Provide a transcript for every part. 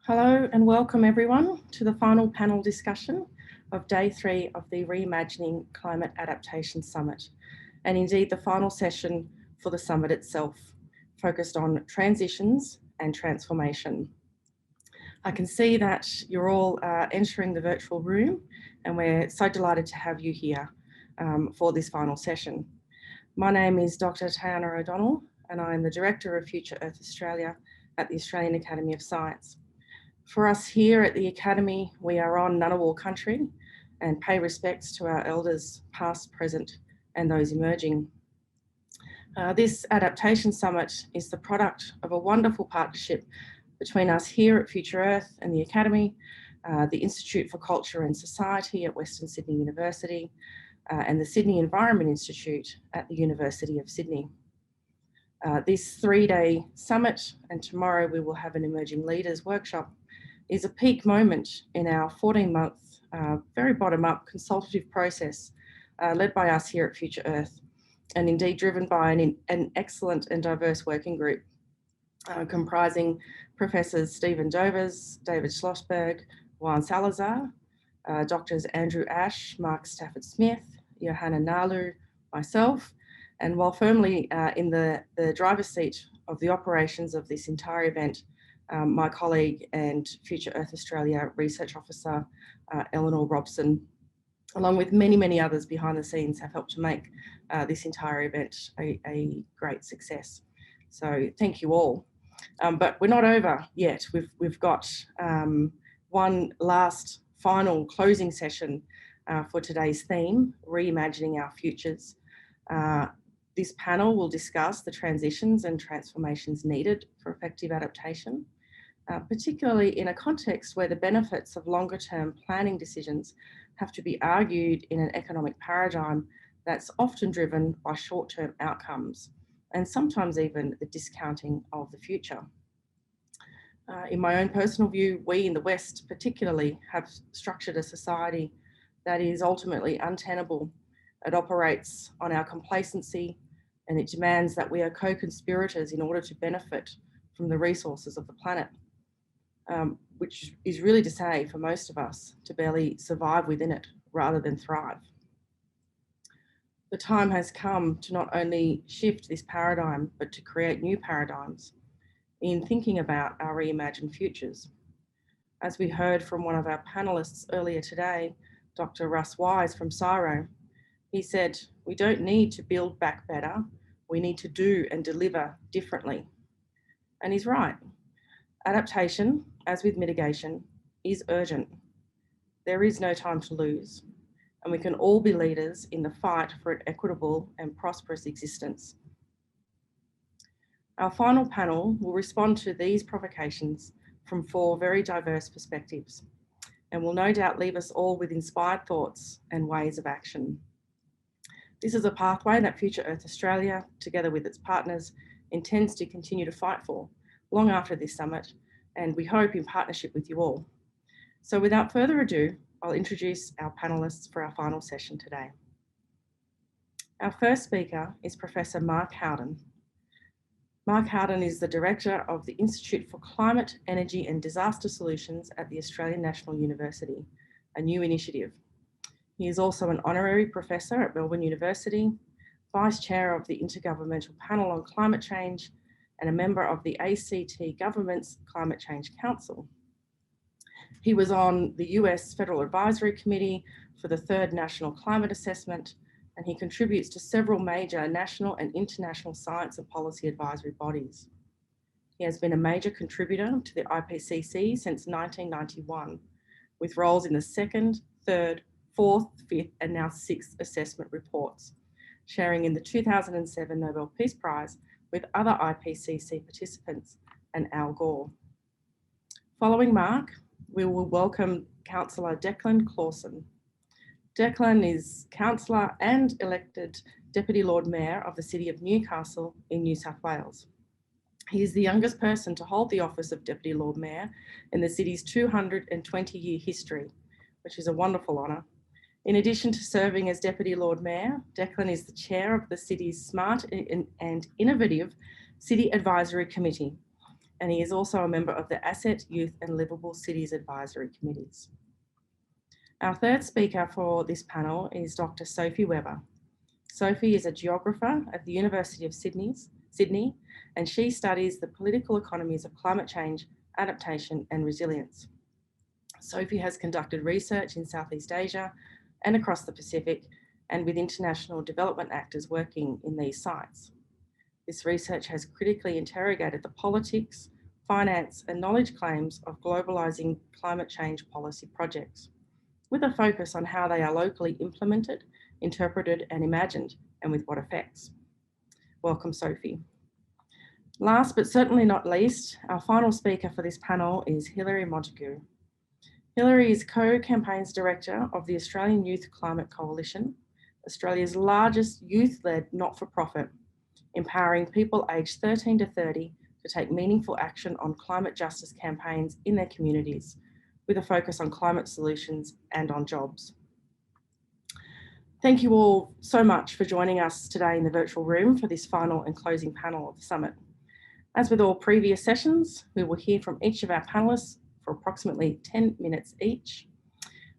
Hello and welcome everyone to the final panel discussion of day 3 of the Reimagining Climate Adaptation Summit, and indeed the final session for the summit itself, focused on transitions and transformation. I can see that you're all entering the virtual room, and we're so delighted to have you here for this final session. My name is Dr. Tayanah O'Donnell, and I'm the Director of Future Earth Australia at the Australian Academy of Science. For us here at the Academy, we are on Ngunnawal country and pay respects to our elders past, present and those emerging. This Adaptation Summit is the product of a wonderful partnership between us here at Future Earth and the Academy, the Institute for Culture and Society at Western Sydney University, and the Sydney Environment Institute at the University of Sydney. This 3-day summit, and tomorrow we will have an Emerging Leaders workshop, is a peak moment in our 14-month, very bottom-up consultative process led by us here at Future Earth, and indeed driven by an excellent and diverse working group comprising Professors Stephen Dovers, David Schlossberg, Juan Salazar, Doctors Andrew Ash, Mark Stafford-Smith, Johanna Nalu, myself, and while firmly in the driver's seat of the operations of this entire event, my colleague and Future Earth Australia Research Officer, Eleanor Robson, along with many, many others behind the scenes, have helped to make this entire event a great success. So thank you all. But we're not over yet. We've got one last final closing session for today's theme, Reimagining Our Futures. This panel will discuss the transitions and transformations needed for effective adaptation, particularly in a context where the benefits of longer term planning decisions have to be argued in an economic paradigm that's often driven by short-term outcomes and sometimes even the discounting of the future. In my own personal view, we in the West particularly have structured a society that is ultimately untenable. It operates on our complacency, and it demands that we are co-conspirators in order to benefit from the resources of the planet, which is really to say for most of us to barely survive within it rather than thrive. The time has come to not only shift this paradigm, but to create new paradigms in thinking about our reimagined futures. As we heard from one of our panelists earlier today, Dr. Russ Wise from CSIRO, he said, we don't need to build back better, we need to do and deliver differently. And he's right. Adaptation, as with mitigation, is urgent. There is no time to lose, and we can all be leaders in the fight for an equitable and prosperous existence. Our final panel will respond to these provocations from 4 very diverse perspectives, and will no doubt leave us all with inspired thoughts and ways of action. This is a pathway that Future Earth Australia, together with its partners, intends to continue to fight for long after this summit, and we hope in partnership with you all. So without further ado, I'll introduce our panelists for our final session today. Our first speaker is Professor Mark Howden. Mark Howden is the Director of the Institute for Climate, Energy and Disaster Solutions at the Australian National University, a new initiative. He is also an Honorary Professor at Melbourne University, Vice Chair of the Intergovernmental Panel on Climate Change, and a member of the ACT Government's Climate Change Council. He was on the US Federal Advisory Committee for the 3rd National Climate Assessment, and he contributes to several major national and international science and policy advisory bodies. He has been a major contributor to the IPCC since 1991, with roles in the 2nd, 3rd, 4th, 5th, and now 6th assessment reports, sharing in the 2007 Nobel Peace Prize with other IPCC participants and Al Gore. Following Mark, we will welcome Councillor Declan Clausen. Declan is Councillor and elected Deputy Lord Mayor of the City of Newcastle in New South Wales. He is the youngest person to hold the office of Deputy Lord Mayor in the city's 220-year history, which is a wonderful honour. In addition to serving as Deputy Lord Mayor, Declan is the chair of the city's Smart and Innovative City Advisory Committee, and he is also a member of the Asset, Youth and Livable Cities Advisory Committees. Our third speaker for this panel is Dr. Sophie Webber. Sophie is a geographer at the University of Sydney, and she studies the political economies of climate change, adaptation and resilience. Sophie has conducted research in Southeast Asia and across the Pacific, and with international development actors working in these sites. This research has critically interrogated the politics, finance and knowledge claims of globalising climate change policy projects, with a focus on how they are locally implemented, interpreted and imagined, and with what effects. Welcome, Sophie. Last but certainly not least, our final speaker for this panel is Hilary Montague. Hilary is Co-Campaigns Director of the Australian Youth Climate Coalition, Australia's largest youth-led not-for-profit, empowering people aged 13 to 30 to take meaningful action on climate justice campaigns in their communities, with a focus on climate solutions and on jobs. Thank you all so much for joining us today in the virtual room for this final and closing panel of the summit. As with all previous sessions, we will hear from each of our panelists for approximately 10 minutes each.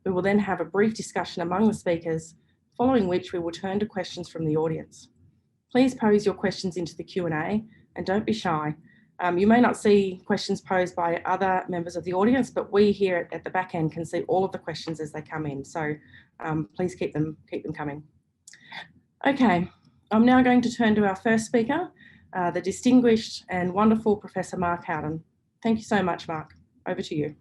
We will then have a brief discussion among the speakers, following which we will turn to questions from the audience. Please pose your questions into the Q&A and don't be shy. You may not see questions posed by other members of the audience, but we here at the back end can see all of the questions as they come in. So please keep them coming. Okay, I'm now going to turn to our first speaker, the distinguished and wonderful Professor Mark Howden. Thank you so much, Mark. Over to you.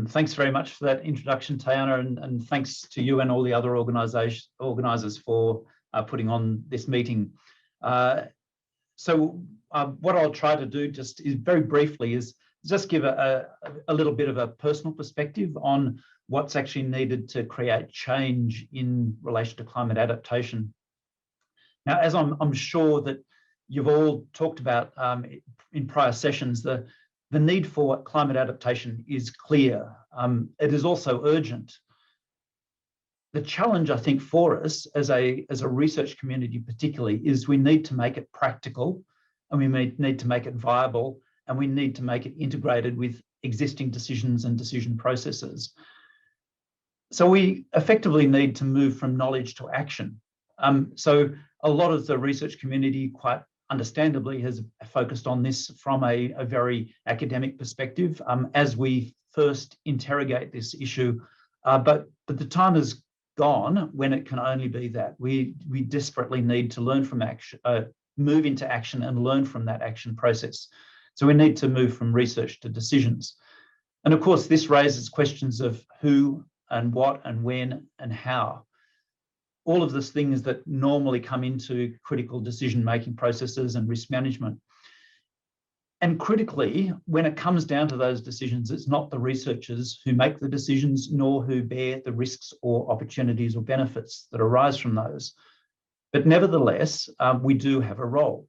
Thanks very much for that introduction, Tayanah, and thanks to you and all the other organisers for putting on this meeting. So what I'll try to do just is very briefly is just give a little bit of a personal perspective on what's actually needed to create change in relation to climate adaptation. Now, as I'm sure that you've all talked about in prior sessions, the need for climate adaptation is clear. It is also urgent. The challenge, I think, for us as a research community particularly is we need to make it practical, and we need to make it viable, and we need to make it integrated with existing decisions and decision processes. So we effectively need to move from knowledge to action. So a lot of the research community, quite understandably, has focused on this from a very academic perspective as we first interrogate this issue. But the time has gone when it can only be that. We desperately need to learn from action, move into action and learn from that action process. So we need to move from research to decisions. And of course, this raises questions of who and what and when and how. All of those things that normally come into critical decision-making processes and risk management. And critically, when it comes down to those decisions, it's not the researchers who make the decisions, nor who bear the risks or opportunities or benefits that arise from those. But nevertheless, we do have a role.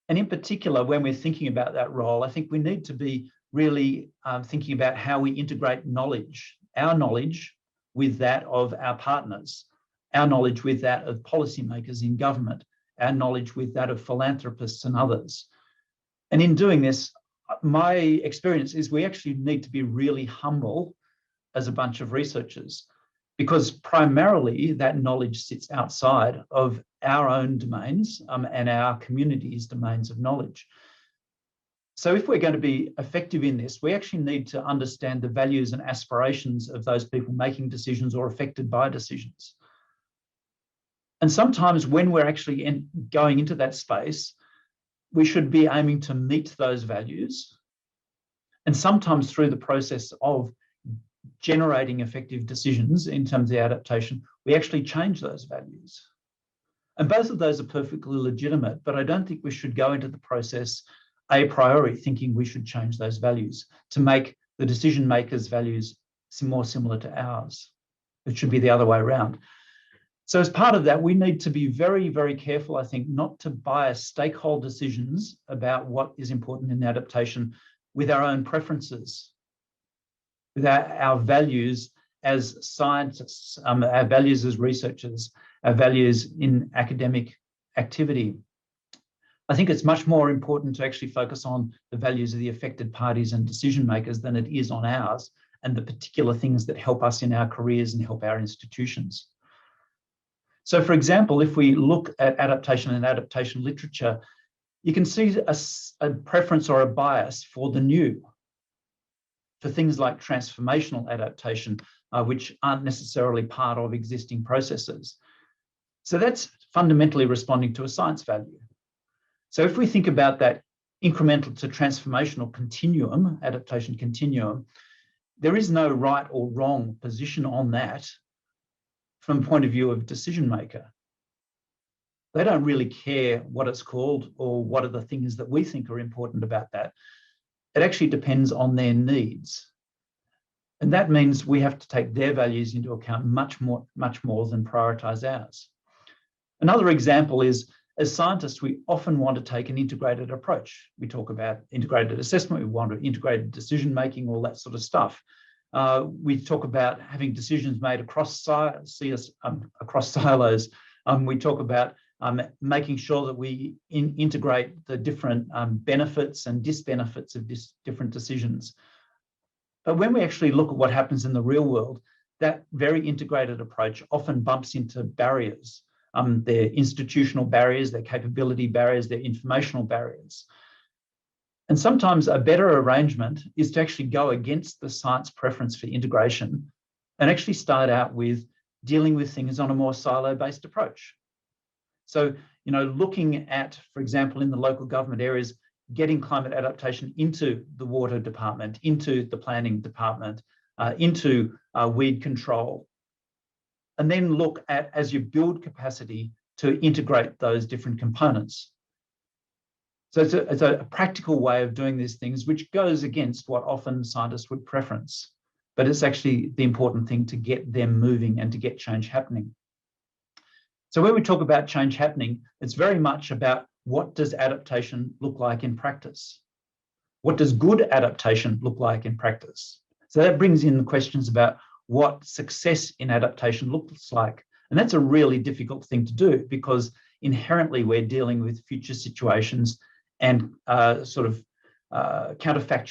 And in particular, when we're thinking about that role, I think we need to be really thinking about how we integrate knowledge, our knowledge, with that of our partners, our knowledge with that of policymakers in government, our knowledge with that of philanthropists and others. And in doing this, my experience is we actually need to be really humble as a bunch of researchers, because primarily that knowledge sits outside of our own domains and our community's domains of knowledge. So if we're going to be effective in this, we actually need to understand the values and aspirations of those people making decisions or affected by decisions. And sometimes when we're actually going into that space, we should be aiming to meet those values. And sometimes through the process of generating effective decisions in terms of the adaptation, we actually change those values. And both of those are perfectly legitimate, but I don't think we should go into the process a priori thinking we should change those values to make the decision makers' values more similar to ours. It should be the other way around. So as part of that, we need to be very, very careful, I think, not to bias stakeholder decisions about what is important in adaptation with our own preferences, with our values as scientists, our values as researchers, our values in academic activity. I think it's much more important to actually focus on the values of the affected parties and decision makers than it is on ours and the particular things that help us in our careers and help our institutions. So, for example, if we look at adaptation and adaptation literature, you can see a preference or a bias for the new, for things like transformational adaptation, which aren't necessarily part of existing processes. So that's fundamentally responding to a science value. So if we think about that incremental to transformational continuum, adaptation continuum, there is no right or wrong position on that from the point of view of decision maker. They don't really care what it's called or what are the things that we think are important about that. It actually depends on their needs. And that means we have to take their values into account much more than prioritize ours. Another example is, as scientists, we often want to take an integrated approach. We talk about integrated assessment, we want integrated decision-making, all that sort of stuff. We talk about having decisions made across silos. We talk about making sure that we integrate the different benefits and disbenefits of different decisions. But when we actually look at what happens in the real world, that very integrated approach often bumps into barriers. Their institutional barriers, their capability barriers, their informational barriers. And sometimes a better arrangement is to actually go against the science preference for integration and actually start out with dealing with things on a more silo-based approach. So, looking at, for example, in the local government areas, getting climate adaptation into the water department, into the planning department, into weed control, and then look at, as you build capacity, to integrate those different components. So it's a practical way of doing these things, which goes against what often scientists would preference, but it's actually the important thing to get them moving and to get change happening. So when we talk about change happening, it's very much about what does adaptation look like in practice? What does good adaptation look like in practice? So that brings in the questions about what success in adaptation looks like. And that's a really difficult thing to do because inherently we're dealing with future situations and counterfactual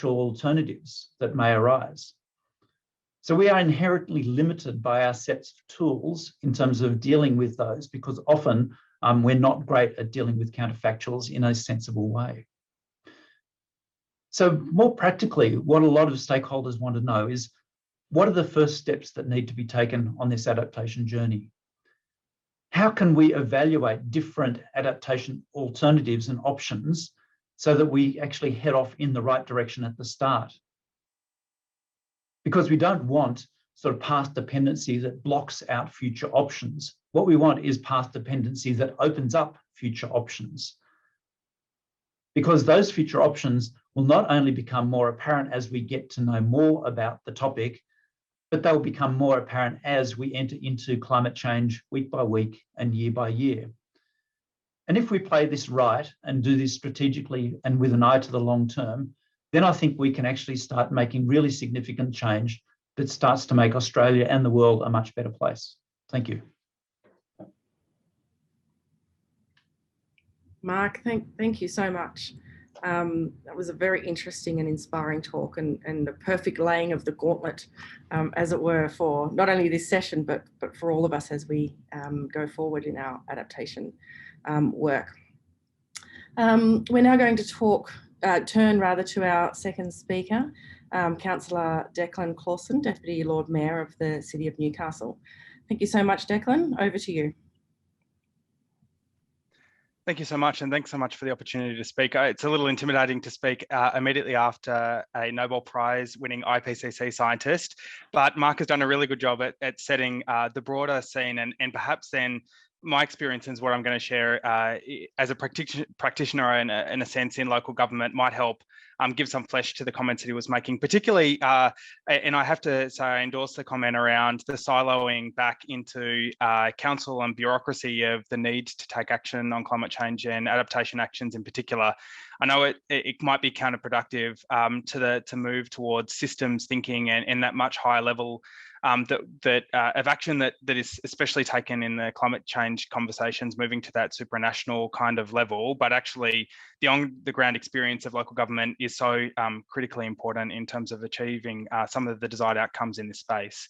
alternatives that may arise. So we are inherently limited by our sets of tools in terms of dealing with those because often we're not great at dealing with counterfactuals in a sensible way. So more practically, what a lot of stakeholders want to know is, what are the first steps that need to be taken on this adaptation journey? How can we evaluate different adaptation alternatives and options so that we actually head off in the right direction at the start? Because we don't want sort of path dependency that blocks out future options. What we want is path dependency that opens up future options. Because those future options will not only become more apparent as we get to know more about the topic, but they will become more apparent as we enter into climate change week by week and year by year. And if we play this right and do this strategically and with an eye to the long term, then I think we can actually start making really significant change that starts to make Australia and the world a much better place. Thank you. Mark, thank you so much. That was a very interesting and inspiring talk and the perfect laying of the gauntlet, as it were, for not only this session, but for all of us as we go forward in our adaptation work. We're now going to turn to our second speaker, Councillor Declan Clausen, Deputy Lord Mayor of the City of Newcastle. Thank you so much, Declan. Over to you. Thank you so much, and thanks so much for the opportunity to speak. It's a little intimidating to speak immediately after a Nobel Prize winning IPCC scientist, but Mark has done a really good job at setting the broader scene and perhaps then my experience is what I'm going to share as a practitioner in a sense in local government might help give some flesh to the comments that he was making, particularly, and I have to say I endorse the comment around the siloing back into council and bureaucracy of the need to take action on climate change and adaptation actions in particular. I know it might be counterproductive to move towards systems thinking and that much higher level of action that is especially taken in the climate change conversations, moving to that supranational kind of level. But actually, the on-the-ground experience of local government is so critically important in terms of achieving some of the desired outcomes in this space.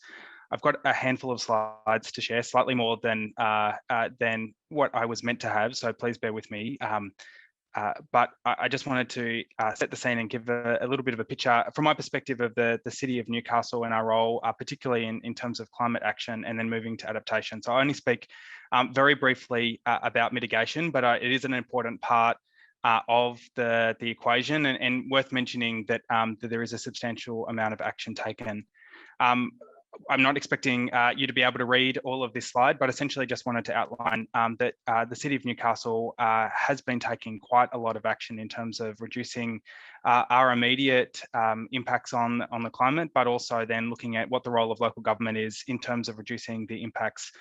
I've got a handful of slides to share, slightly more than what I was meant to have, so please bear with me. But I just wanted to set the scene and give a little bit of a picture from my perspective of the city of Newcastle and our role, particularly in terms of climate action and then moving to adaptation. So I only speak very briefly about mitigation, but it is an important part of the equation, and worth mentioning that, that there is a substantial amount of action taken. I'm not expecting you to be able to read all of this slide, but essentially just wanted to outline that the City of Newcastle has been taking quite a lot of action in terms of reducing our immediate impacts on the climate, but also then looking at what the role of local government is in terms of reducing the impacts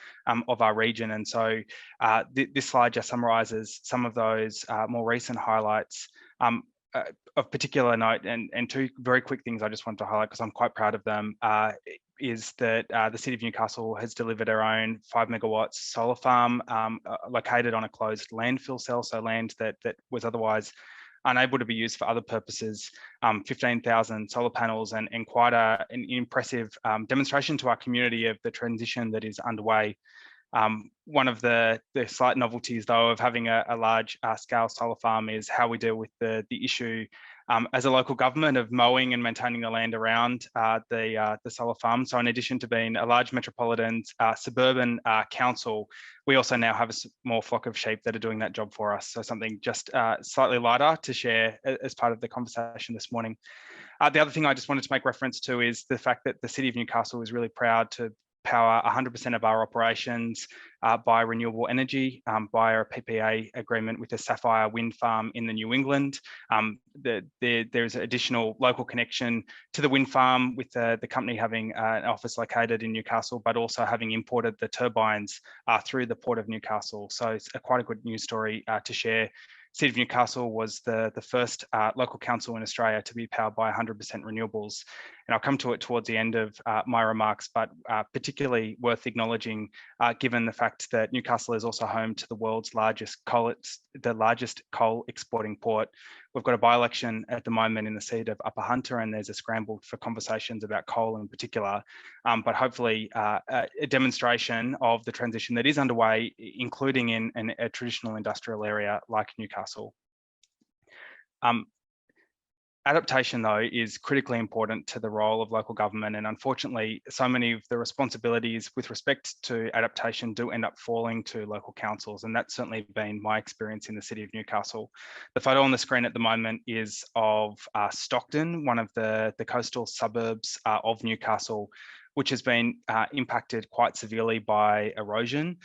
of our region. And so this slide just summarises some of those more recent highlights. Of particular note, and two very quick things I just want to highlight because I'm quite proud of them, is that the City of Newcastle has delivered our own 5 megawatts solar farm located on a closed landfill cell, so land that was otherwise unable to be used for other purposes, 15,000 solar panels, and quite an impressive demonstration to our community of the transition that is underway. One of the slight novelties, though, of having a large scale solar farm is how we deal with the issue as a local government of mowing and maintaining the land around the solar farm. So in addition to being a large metropolitan suburban council, we also now have a small flock of sheep that are doing that job for us. So something just slightly lighter to share as part of the conversation this morning. The other thing I just wanted to make reference to is the fact that the City of Newcastle is really proud to power 100% of our operations by renewable energy via a PPA agreement with the Sapphire wind farm in the New England. There's additional local connection to the wind farm with the company having an office located in Newcastle, but also having imported the turbines through the Port of Newcastle. So it's quite a good news story to share. City of Newcastle was the first local council in Australia to be powered by 100% renewables. And I'll come to it towards the end of my remarks, but particularly worth acknowledging, given the fact that Newcastle is also home to the world's largest coal exporting port. We've got a by-election at the moment in the seat of Upper Hunter, and there's a scramble for conversations about coal in particular, but hopefully a demonstration of the transition that is underway, including in a traditional industrial area like Newcastle. Adaptation, though, is critically important to the role of local government, and unfortunately, so many of the responsibilities with respect to adaptation do end up falling to local councils, and that's certainly been my experience in the City of Newcastle. The photo on the screen at the moment is of Stockton, one of the coastal suburbs of Newcastle, which has been impacted quite severely by erosion.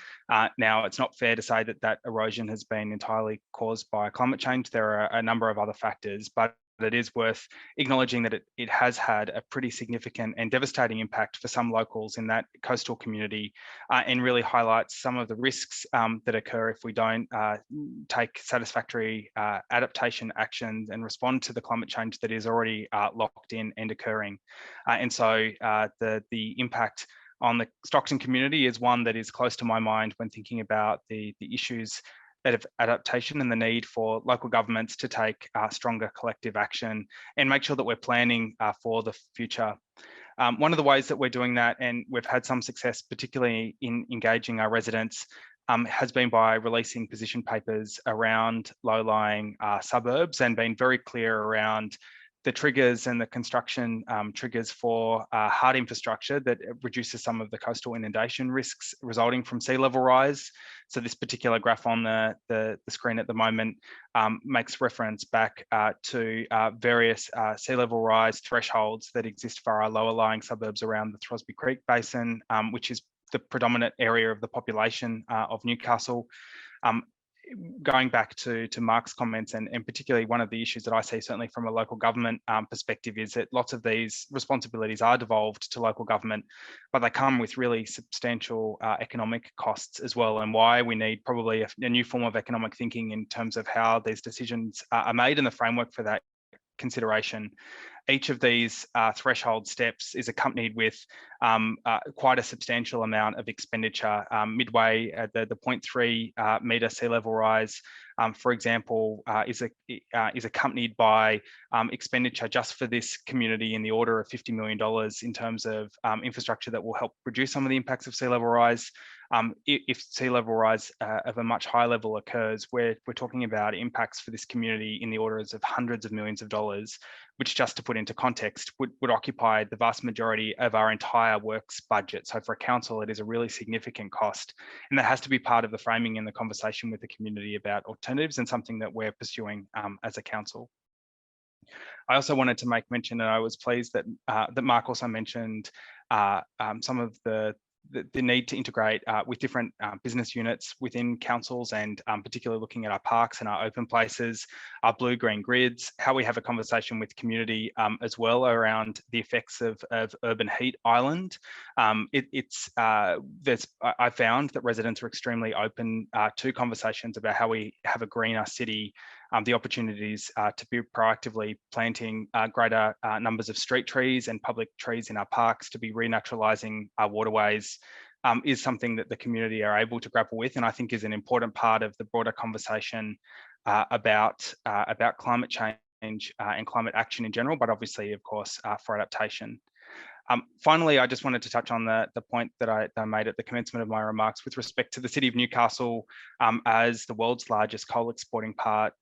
Now, it's not fair to say that erosion has been entirely caused by climate change. There are a number of other factors, but it is worth acknowledging that it has had a pretty significant and devastating impact for some locals in that coastal community, and really highlights some of the risks that occur if we don't take satisfactory adaptation actions and respond to the climate change that is already locked in and occurring. And so the impact on the Stockton community is one that is close to my mind when thinking about the issues of adaptation and the need for local governments to take stronger collective action and make sure that we're planning for the future. One of the ways that we're doing that, and we've had some success, particularly in engaging our residents, has been by releasing position papers around low-lying suburbs and being very clear around the triggers and the construction triggers for hard infrastructure that reduces some of the coastal inundation risks resulting from sea level rise. So this particular graph on the screen at the moment makes reference back to various sea level rise thresholds that exist for our lower lying suburbs around the Throsby Creek Basin, which is the predominant area of the population of Newcastle. going back to Mark's comments, and particularly one of the issues that I see certainly from a local government perspective is that lots of these responsibilities are devolved to local government, but they come with really substantial economic costs as well, and why we need probably a new form of economic thinking in terms of how these decisions are made and the framework for that consideration. Each of these threshold steps is accompanied with quite a substantial amount of expenditure. Midway at the 0.3 metre sea level rise, for example, is accompanied by expenditure just for this community in the order of $50 million in terms of infrastructure that will help reduce some of the impacts of sea level rise. If sea level rise of a much higher level occurs, we're talking about impacts for this community in the orders of hundreds of millions of dollars, which, just to put into context, would occupy the vast majority of our entire works budget. So for a council, it is a really significant cost, and that has to be part of the framing in the conversation with the community about alternatives, and something that we're pursuing as a council. I also wanted to make mention, and I was pleased that that Mark also mentioned some of the need to integrate with different business units within councils, and particularly looking at our parks and our open places, our blue-green grids, how we have a conversation with community as well around the effects of urban heat island. I found that residents are extremely open to conversations about how we have a greener city, the opportunities to be proactively planting greater numbers of street trees and public trees in our parks, to be renaturalising our waterways, is something that the community are able to grapple with, and I think is an important part of the broader conversation about climate change and climate action in general, but obviously, of course, for adaptation. Finally, I just wanted to touch on the point that I made at the commencement of my remarks with respect to the City of Newcastle as the world's largest coal exporting port,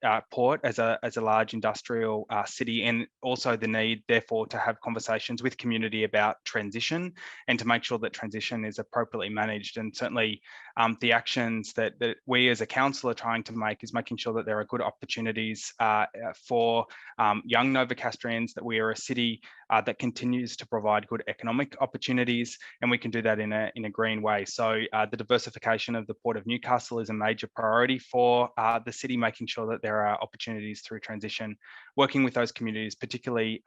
as a large industrial city, and also the need, therefore, to have conversations with community about transition and to make sure that transition is appropriately managed. And certainly the actions that we as a council are trying to make is making sure that there are good opportunities for young Novocastrians, that we are a city that continues to provide good economic opportunities, and we can do that in a green way. So the diversification of the Port of Newcastle is a major priority for the city, making sure that there are opportunities through transition, working with those communities, particularly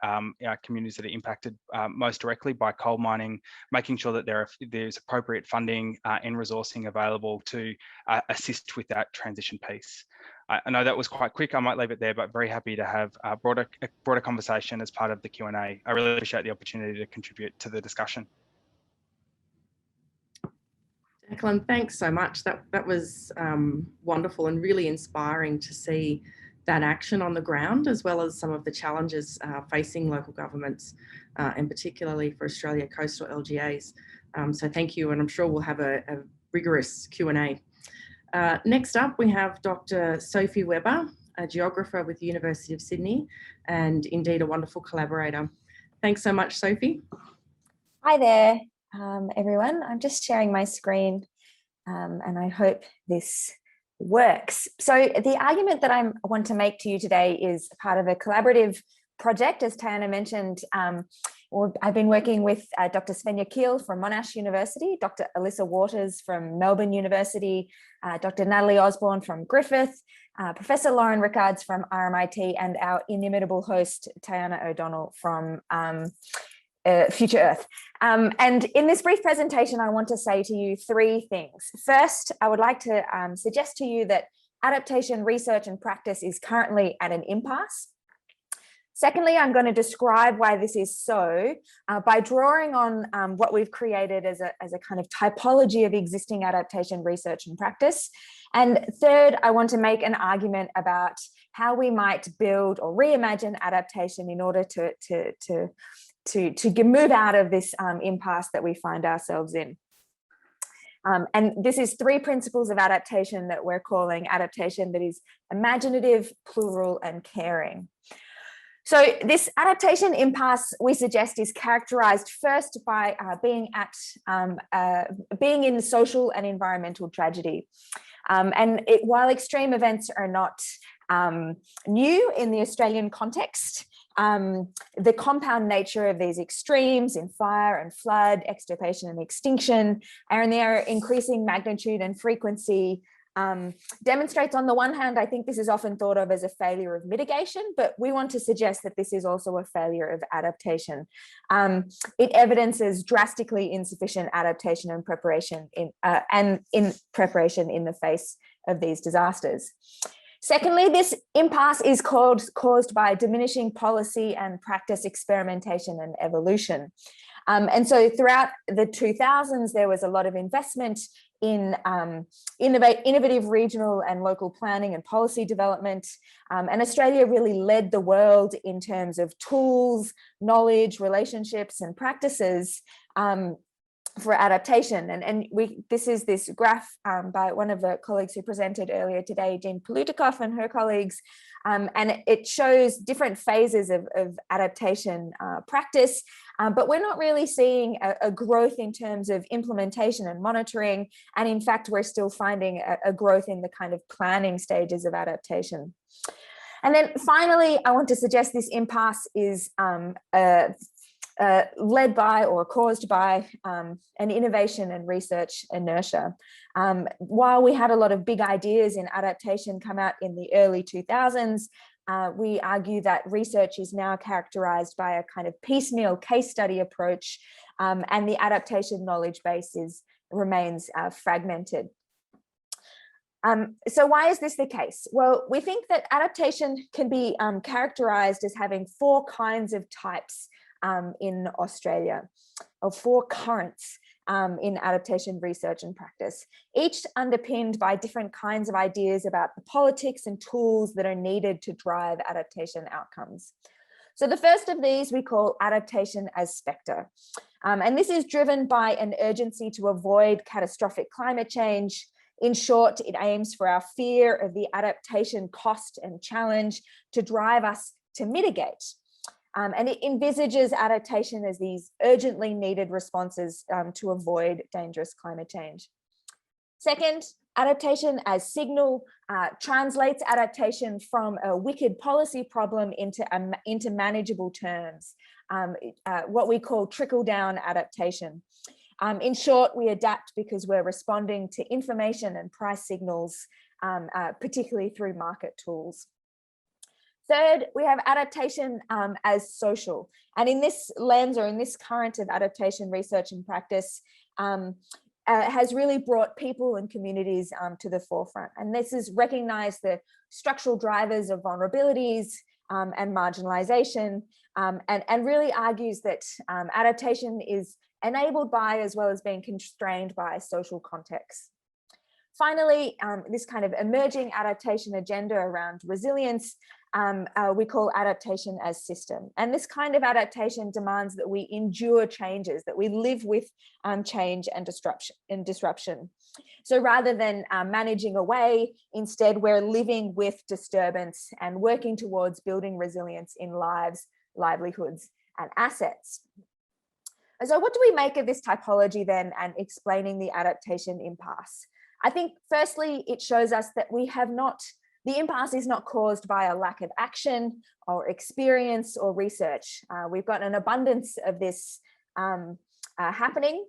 communities that are impacted most directly by coal mining, making sure that there's appropriate funding and resourcing available to assist with that transition piece. I know that was quite quick. I might leave it there, but very happy to have a broader conversation as part of the Q&A. I really appreciate the opportunity to contribute to the discussion. Declan, thanks so much. That was wonderful and really inspiring to see that action on the ground, as well as some of the challenges facing local governments, and particularly for Australia coastal LGAs. So thank you, and I'm sure we'll have a rigorous Q&A. Next up, we have Dr. Sophie Webber, a geographer with the University of Sydney, and indeed a wonderful collaborator. Thanks so much, Sophie. Hi there, everyone. I'm just sharing my screen, and I hope this works. So the argument that I want to make to you today is part of a collaborative project, as Tayanah mentioned. I've been working with Dr. Svenja Keel from Monash University, Dr. Alyssa Waters from Melbourne University, Dr. Natalie Osborne from Griffith, Professor Lauren Rickards from RMIT, and our inimitable host, Tayanah O'Donnell from Future Earth. And in this brief presentation, I want to say to you three things. First, I would like to suggest to you that adaptation research and practice is currently at an impasse. Secondly, I'm going to describe why this is so by drawing on what we've created as a kind of typology of existing adaptation research and practice. And third, I want to make an argument about how we might build or reimagine adaptation in order to move out of this impasse that we find ourselves in. And this is three principles of adaptation that we're calling adaptation that is imaginative, plural, and caring. So this adaptation impasse, we suggest, is characterized first by being in social and environmental tragedy. While extreme events are not new in the Australian context, the compound nature of these extremes in fire and flood, extirpation and extinction, and their increasing magnitude and frequency demonstrates, on the one hand, I think this is often thought of as a failure of mitigation, but we want to suggest that this is also a failure of adaptation. It evidences drastically insufficient adaptation and preparation in the face of these disasters. Secondly, this impasse is caused by diminishing policy and practice experimentation and evolution. And so throughout the 2000s, there was a lot of investment in innovative regional and local planning and policy development. And Australia really led the world in terms of tools, knowledge, relationships, and practices for adaptation. And this is this graph by one of the colleagues who presented earlier today, Jean Polutikov and her colleagues, and it shows different phases of adaptation practice, but we're not really seeing a growth in terms of implementation and monitoring, and in fact we're still finding a growth in the kind of planning stages of adaptation. And then finally, I want to suggest this impasse is led by or caused by an innovation and research inertia. While we had a lot of big ideas in adaptation come out in the early 2000s, we argue that research is now characterized by a kind of piecemeal case study approach, and the adaptation knowledge base remains fragmented. So why is this the case? Well, we think that adaptation can be characterized as having four kinds of types in Australia, or four currents in adaptation research and practice, each underpinned by different kinds of ideas about the politics and tools that are needed to drive adaptation outcomes. So the first of these we call adaptation as spectre. And this is driven by an urgency to avoid catastrophic climate change. In short, it aims for our fear of the adaptation cost and challenge to drive us to mitigate. And it envisages adaptation as these urgently needed responses to avoid dangerous climate change. Second, adaptation as signal translates adaptation from a wicked policy problem into manageable terms, what we call trickle-down adaptation. In short, we adapt because we're responding to information and price signals, particularly through market tools. Third, we have adaptation as social. And in this lens, or in this current of adaptation research and practice, has really brought people and communities to the forefront. And this has recognized the structural drivers of vulnerabilities and marginalization, and really argues that adaptation is enabled by, as well as being constrained by, social contexts. Finally, this kind of emerging adaptation agenda around resilience, we call adaptation as system. And this kind of adaptation demands that we endure changes, that we live with change and disruption. So rather than managing away, instead we're living with disturbance and working towards building resilience in lives, livelihoods, and assets. And so what do we make of this typology then, and explaining the adaptation impasse? I think firstly, it shows us that the impasse is not caused by a lack of action or experience or research. We've got an abundance of this happening,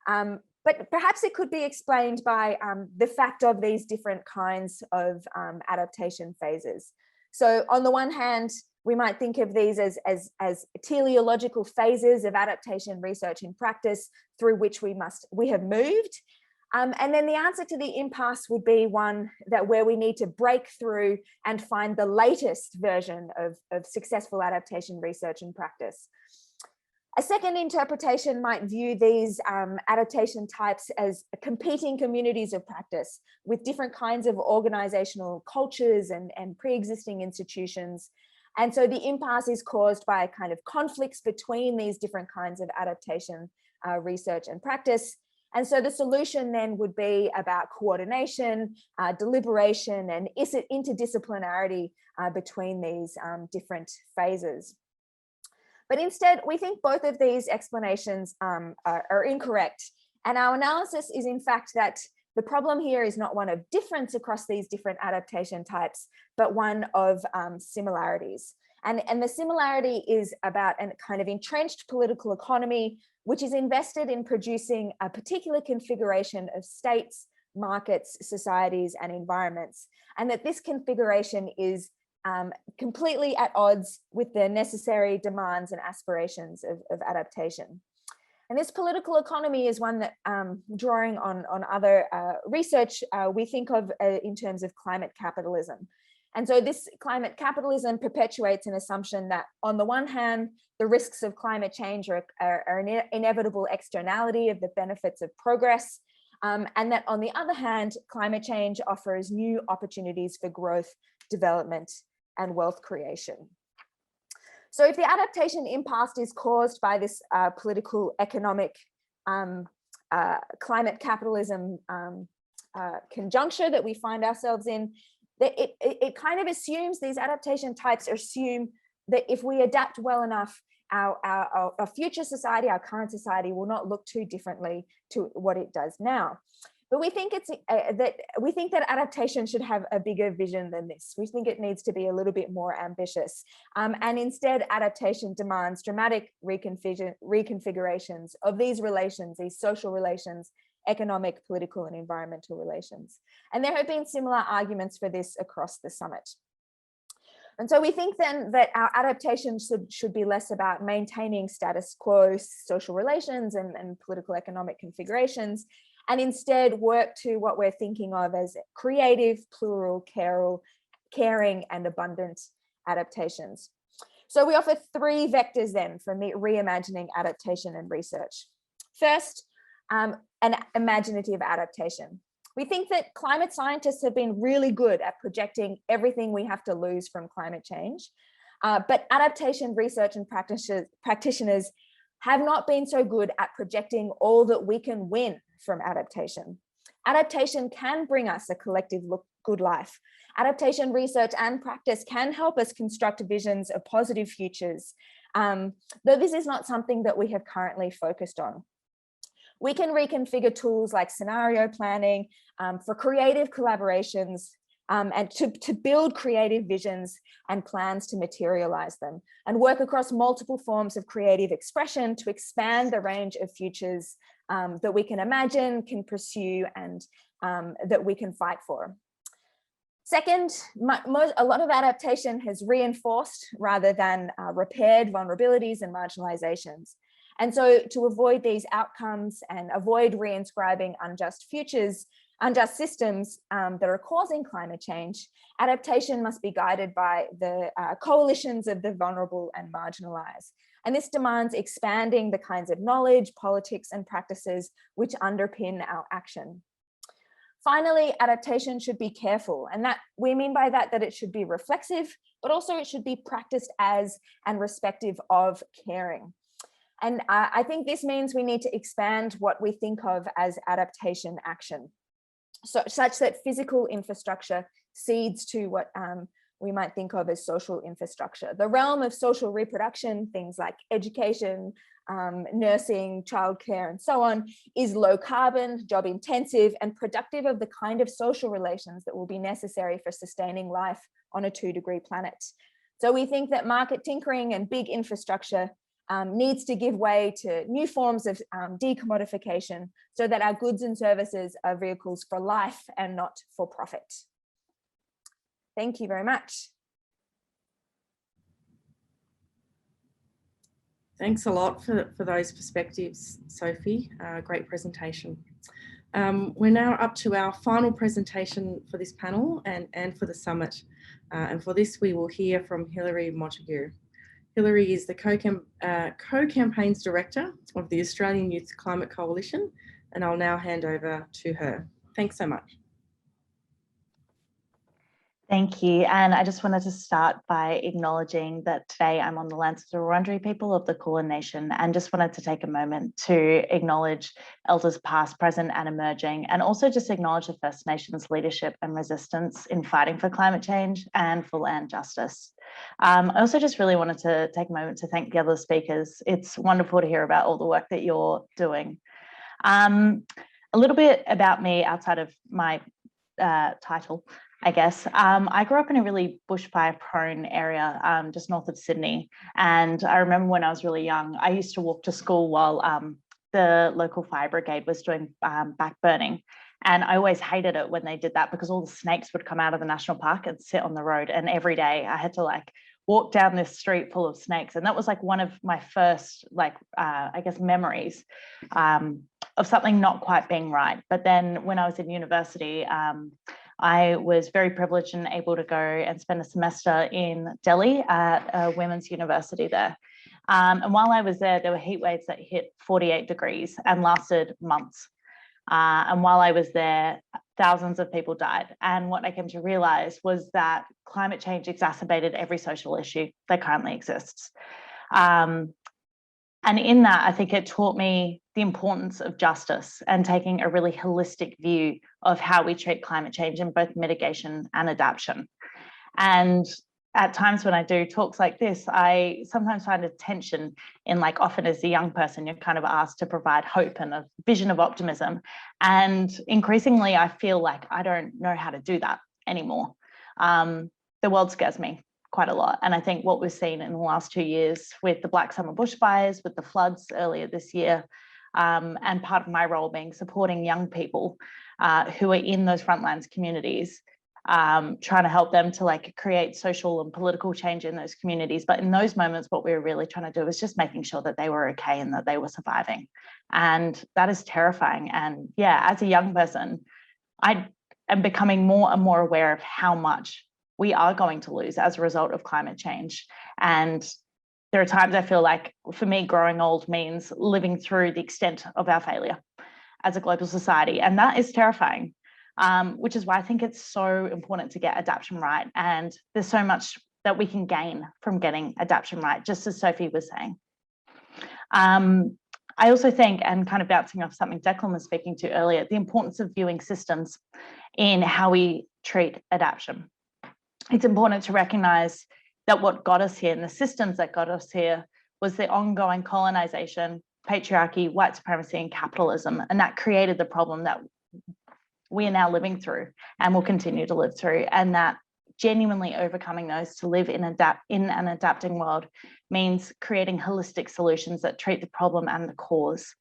but perhaps it could be explained by the fact of these different kinds of adaptation phases. So on the one hand, we might think of these as teleological phases of adaptation research in practice through which we have moved. And then the answer to the impasse would be one where we need to break through and find the latest version of successful adaptation research and practice. A second interpretation might view these adaptation types as competing communities of practice with different kinds of organizational cultures and pre-existing institutions. And so the impasse is caused by kind of conflicts between these different kinds of adaptation research and practice. And so the solution then would be about coordination, deliberation, and interdisciplinarity between these different phases. But instead, we think both of these explanations are incorrect. And our analysis is, in fact, that the problem here is not one of difference across these different adaptation types, but one of similarities. And the similarity is about a kind of entrenched political economy, which is invested in producing a particular configuration of states, markets, societies, and environments, and that this configuration is completely at odds with the necessary demands and aspirations of adaptation. And this political economy is one that, drawing on other research, we think of in terms of climate capitalism. And so this climate capitalism perpetuates an assumption that, on the one hand, the risks of climate change are an inevitable externality of the benefits of progress, and that, on the other hand, climate change offers new opportunities for growth, development, and wealth creation. So if the adaptation impasse is caused by this political, economic, climate capitalism conjuncture that we find ourselves in, that it kind of assumes, these adaptation types assume that if we adapt well enough, our future society, our current society, will not look too differently to what it does now. But we think that adaptation should have a bigger vision than this. We think it needs to be a little bit more ambitious. And instead, adaptation demands dramatic reconfigurations of these relations, these social relations, economic, political, and environmental relations. And there have been similar arguments for this across the summit. And so we think then that our adaptation should be less about maintaining status quo social relations and political economic configurations, and instead work to what we're thinking of as creative, plural, caring, and abundant adaptations. So we offer 3 vectors then for reimagining adaptation and research. First, an imaginative adaptation. We think that climate scientists have been really good at projecting everything we have to lose from climate change, but adaptation research and practitioners have not been so good at projecting all that we can win from adaptation. Adaptation can bring us a collective good life. Adaptation research and practice can help us construct visions of positive futures, though this is not something that we have currently focused on. We can reconfigure tools like scenario planning for creative collaborations and to build creative visions and plans to materialize them, and work across multiple forms of creative expression to expand the range of futures that we can imagine, can pursue, and that we can fight for. Second, a lot of adaptation has reinforced rather than repaired vulnerabilities and marginalizations. And so to avoid these outcomes and avoid reinscribing unjust systems that are causing climate change, adaptation must be guided by the coalitions of the vulnerable and marginalized. And this demands expanding the kinds of knowledge, politics, and practices which underpin our action. Finally, adaptation should be careful, and that we mean by that it should be reflexive, but also it should be practiced as and respective of caring. And I think this means we need to expand what we think of as adaptation action, such that physical infrastructure cedes to what we might think of as social infrastructure. The realm of social reproduction, things like education, nursing, childcare, and so on, is low carbon, job intensive, and productive of the kind of social relations that will be necessary for sustaining life on a 2-degree planet. So we think that market tinkering and big infrastructure needs to give way to new forms of decommodification so that our goods and services are vehicles for life and not for profit. Thank you very much. Thanks a lot for those perspectives, Sophie. Great presentation. We're now up to our final presentation for this panel and for the summit. And for this, we will hear from Hilary Montague. Hilary is the co-campaigns director of the Australian Youth Climate Coalition, and I'll now hand over to her. Thanks so much. Thank you. And I just wanted to start by acknowledging that today I'm on the lands of the Wurundjeri people of the Kulin Nation, and just wanted to take a moment to acknowledge elders past, present, and emerging, and also just acknowledge the First Nations leadership and resistance in fighting for climate change and for land justice. I also just really wanted to take a moment to thank the other speakers. It's wonderful to hear about all the work that you're doing. A little bit about me outside of my title, I guess. I grew up in a really bushfire prone area just north of Sydney. And I remember when I was really young, I used to walk to school while the local fire brigade was doing backburning. And I always hated it when they did that because all the snakes would come out of the national park and sit on the road. And every day I had to like walk down this street full of snakes. And that was like one of my first, I guess, memories of something not quite being right. But then when I was in university, I was very privileged and able to go and spend a semester in Delhi at a women's university there. And while I was there were heat waves that hit 48 degrees and lasted months. And while I was there, thousands of people died. And what I came to realize was that climate change exacerbated every social issue that currently exists. And in that, I think it taught me the importance of justice and taking a really holistic view of how we treat climate change in both mitigation and adaptation. And at times when I do talks like this, I sometimes find a tension in, like, often as a young person, you're kind of asked to provide hope and a vision of optimism. And increasingly, I feel like I don't know how to do that anymore. The world scares me quite a lot. And I think what we've seen in the last 2 years with the Black Summer bushfires, with the floods earlier this year, and part of my role being supporting young people who are in those frontlands communities, trying to help them to like create social and political change in those communities. But in those moments, what we were really trying to do was just making sure that they were okay and that they were surviving. And that is terrifying. And yeah, as a young person, I am becoming more and more aware of how much we are going to lose as a result of climate change. And there are times I feel like, for me, growing old means living through the extent of our failure as a global society. And that is terrifying. Which is why I think it's so important to get adaptation right. And there's so much that we can gain from getting adaptation right, just as Sophie was saying. I also think, and kind of bouncing off something Declan was speaking to earlier, the importance of viewing systems in how we treat adaptation. It's important to recognize that what got us here and the systems that got us here was the ongoing colonization, patriarchy, white supremacy, and capitalism. And that created the problem that we are now living through and will continue to live through, and that genuinely overcoming those to live in an adapting world means creating holistic solutions that treat the problem and the cause.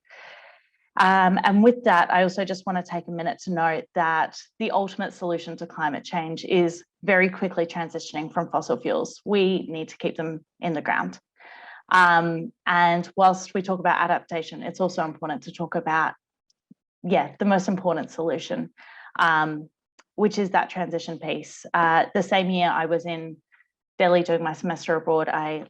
And with that, I also just want to take a minute to note that the ultimate solution to climate change is very quickly transitioning from fossil fuels. We need to keep them in the ground. And whilst we talk about adaptation, it's also important to talk about the most important solution, which is that transition piece. The same year I was in Delhi doing my semester abroad, a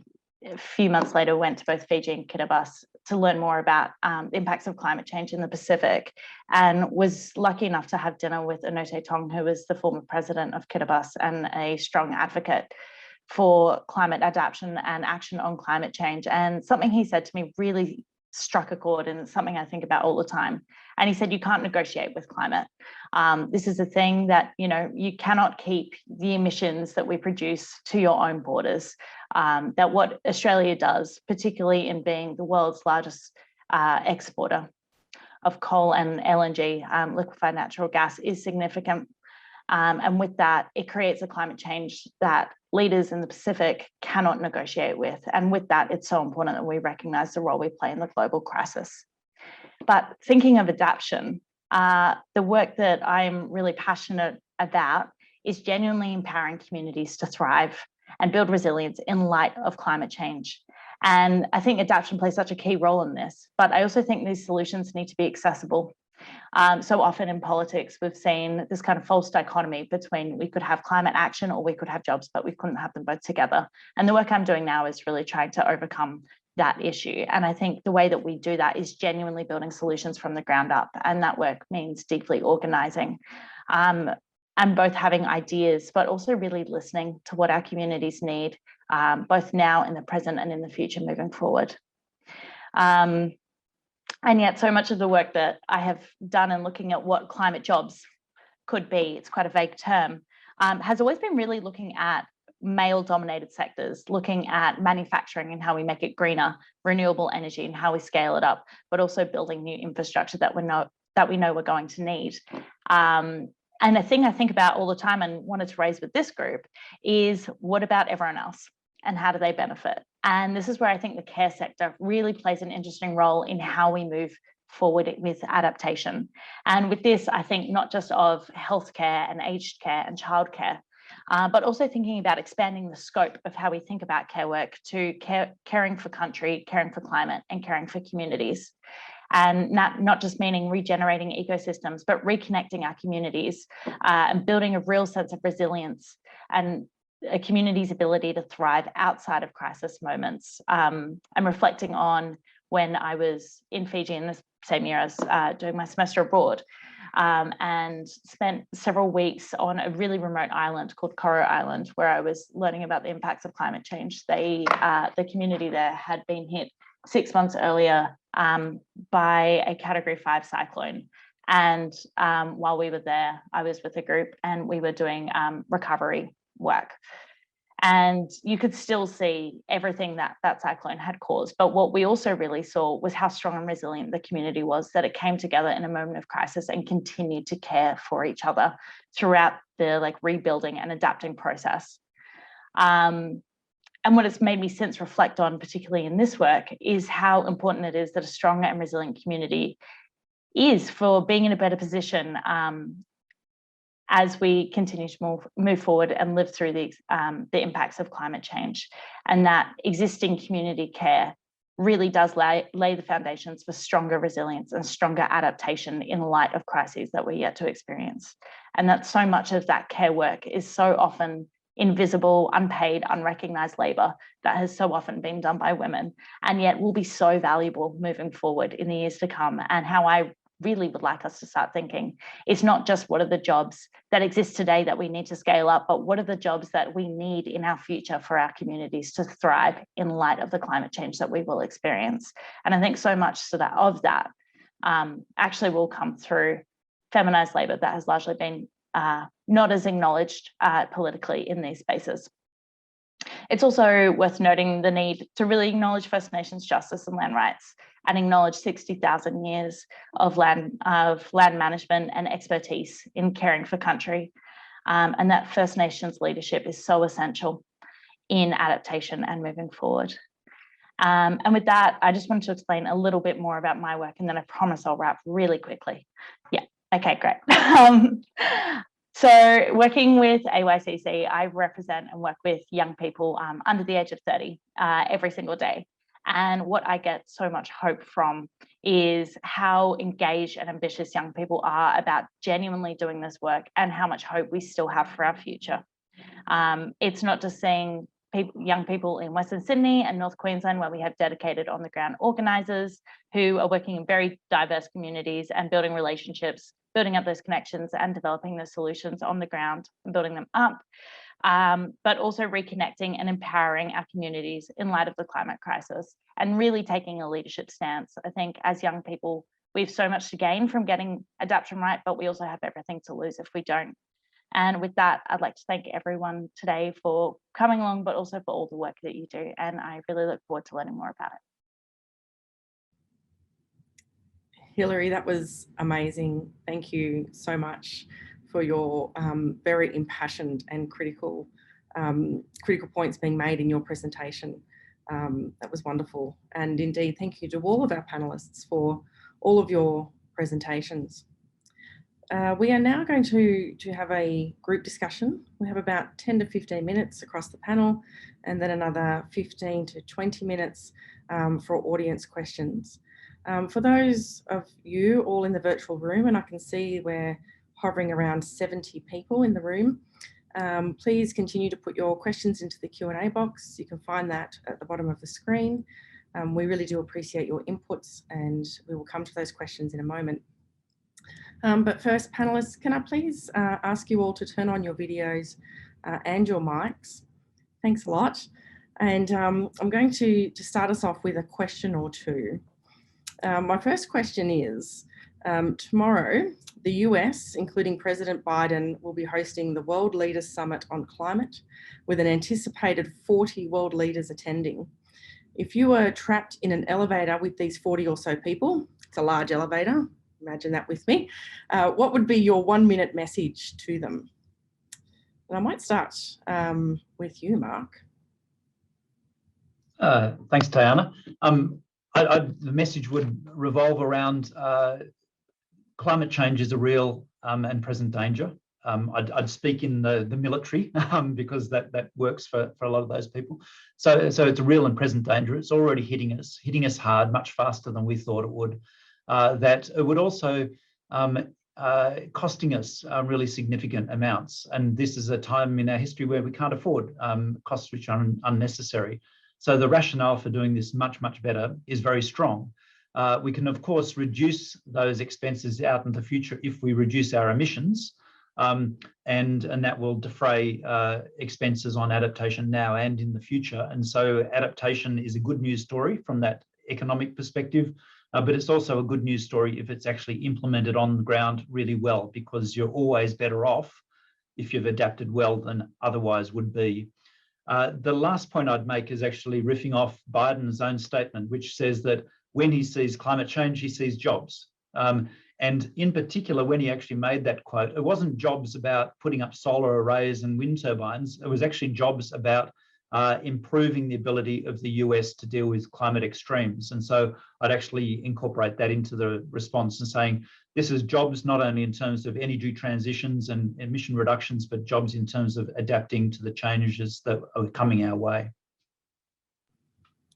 few months later went to both Fiji and Kiribati to learn more about the impacts of climate change in the Pacific, and was lucky enough to have dinner with Anote Tong, who was the former president of Kiribati and a strong advocate for climate adaptation and action on climate change. And something he said to me really struck a chord, and it's something I think about all the time. And he said, you can't negotiate with climate. This is a thing that, you cannot keep the emissions that we produce to your own borders. That what Australia does, particularly in being the world's largest exporter of coal and LNG, liquefied natural gas, is significant. And with that, it creates a climate change that leaders in the Pacific cannot negotiate with. And with that, it's so important that we recognise the role we play in the global crisis. But thinking of adaptation, the work that I'm really passionate about is genuinely empowering communities to thrive and build resilience in light of climate change. And I think adaptation plays such a key role in this, but I also think these solutions need to be accessible. So often in politics, we've seen this kind of false dichotomy between we could have climate action or we could have jobs, but we couldn't have them both together. And the work I'm doing now is really trying to overcome that issue. And I think the way that we do that is genuinely building solutions from the ground up. And that work means deeply organising and both having ideas, but also really listening to what our communities need, both now in the present and in the future moving forward. And yet so much of the work that I have done in looking at what climate jobs could be, it's quite a vague term, has always been really looking at male-dominated sectors, looking at manufacturing and how we make it greener, renewable energy and how we scale it up, but also building new infrastructure that we know we're going to need. And a thing I think about all the time and wanted to raise with this group is, what about everyone else? And how do they benefit? And this is where I think the care sector really plays an interesting role in how we move forward with adaptation. And with this, I think not just of healthcare and aged care and childcare, but also thinking about expanding the scope of how we think about care work to caring for country, caring for climate, and caring for communities. And not just meaning regenerating ecosystems, but reconnecting our communities and building a real sense of resilience and a community's ability to thrive outside of crisis moments. I'm reflecting on when I was in Fiji in the same year as doing my semester abroad, and spent several weeks on a really remote island called Coral Island, where I was learning about the impacts of climate change. The community there had been hit 6 months earlier by a Category 5 cyclone. And while we were there, I was with a group and we were doing recovery work. And you could still see everything that that cyclone had caused. But what we also really saw was how strong and resilient the community was, that it came together in a moment of crisis and continued to care for each other throughout the rebuilding and adapting process. And what it's made me since reflect on, particularly in this work, is how important it is that a strong and resilient community is for being in a better position as we continue to move forward and live through the impacts of climate change. And that existing community care really does lay the foundations for stronger resilience and stronger adaptation in light of crises that we're yet to experience. And that so much of that care work is so often invisible, unpaid, unrecognised labour that has so often been done by women, and yet will be so valuable moving forward in the years to come. And how I really would like us to start thinking is not just what are the jobs that exist today that we need to scale up, but what are the jobs that we need in our future for our communities to thrive in light of the climate change that we will experience. And I think so much of that actually will come through feminised labour that has largely been not as acknowledged politically in these spaces. It's also worth noting the need to really acknowledge First Nations justice and land rights, and acknowledge 60,000 years of land management and expertise in caring for country, and that First Nations leadership is so essential in adaptation and moving forward. And with that, I just wanted to explain a little bit more about my work, and then I promise I'll wrap really quickly. Yeah, okay, great. So working with AYCC, I represent and work with young people under the age of 30 every single day. And what I get so much hope from is how engaged and ambitious young people are about genuinely doing this work, and how much hope we still have for our future. It's not just seeing young people in Western Sydney and North Queensland, where we have dedicated on-the-ground organisers who are working in very diverse communities and building relationships, building up those connections and developing the solutions on the ground and building them up. But also reconnecting and empowering our communities in light of the climate crisis, and really taking a leadership stance. I think as young people, we have so much to gain from getting adaptation right, but we also have everything to lose if we don't. And with that, I'd like to thank everyone today for coming along, but also for all the work that you do. And I really look forward to learning more about it. Hilary, that was amazing. Thank you so much for your very impassioned and critical points being made in your presentation. That was wonderful. And indeed, thank you to all of our panelists for all of your presentations. We are now going to have a group discussion. We have about 10 to 15 minutes across the panel, and then another 15 to 20 minutes for audience questions. For those of you all in the virtual room, and I can see we're hovering around 70 people in the room, please continue to put your questions into the Q&A box. You can find that at the bottom of the screen. We really do appreciate your inputs, and we will come to those questions in a moment. But first, panelists, can I please ask you all to turn on your videos and your mics? Thanks a lot. And I'm going to start us off with a question or two. My first question is, tomorrow, the US, including President Biden, will be hosting the World Leaders Summit on Climate, with an anticipated 40 world leaders attending. If you were trapped in an elevator with these 40 or so people, it's a large elevator, imagine that with me, what would be your 1-minute message to them? And I might start with you, Mark. Thanks, Tayanah. The message would revolve around climate change is a real and present danger. I'd speak in the military because that works for a lot of those people. So it's a real and present danger. It's already hitting us hard, much faster than we thought it would. That it would also costing us really significant amounts. And this is a time in our history where we can't afford costs which are unnecessary. So the rationale for doing this much, much better is very strong. We can, of course, reduce those expenses out in the future if we reduce our emissions, and that will defray expenses on adaptation now and in the future. And so adaptation is a good news story from that economic perspective, but it's also a good news story if it's actually implemented on the ground really well, because you're always better off if you've adapted well than otherwise would be. The last point I'd make is actually riffing off Biden's own statement, which says that when he sees climate change, he sees jobs. And in particular, when he actually made that quote, it wasn't jobs about putting up solar arrays and wind turbines. It was actually jobs about improving the ability of the US to deal with climate extremes. And so I'd actually incorporate that into the response and saying, this is jobs not only in terms of energy transitions and emission reductions, but jobs in terms of adapting to the changes that are coming our way.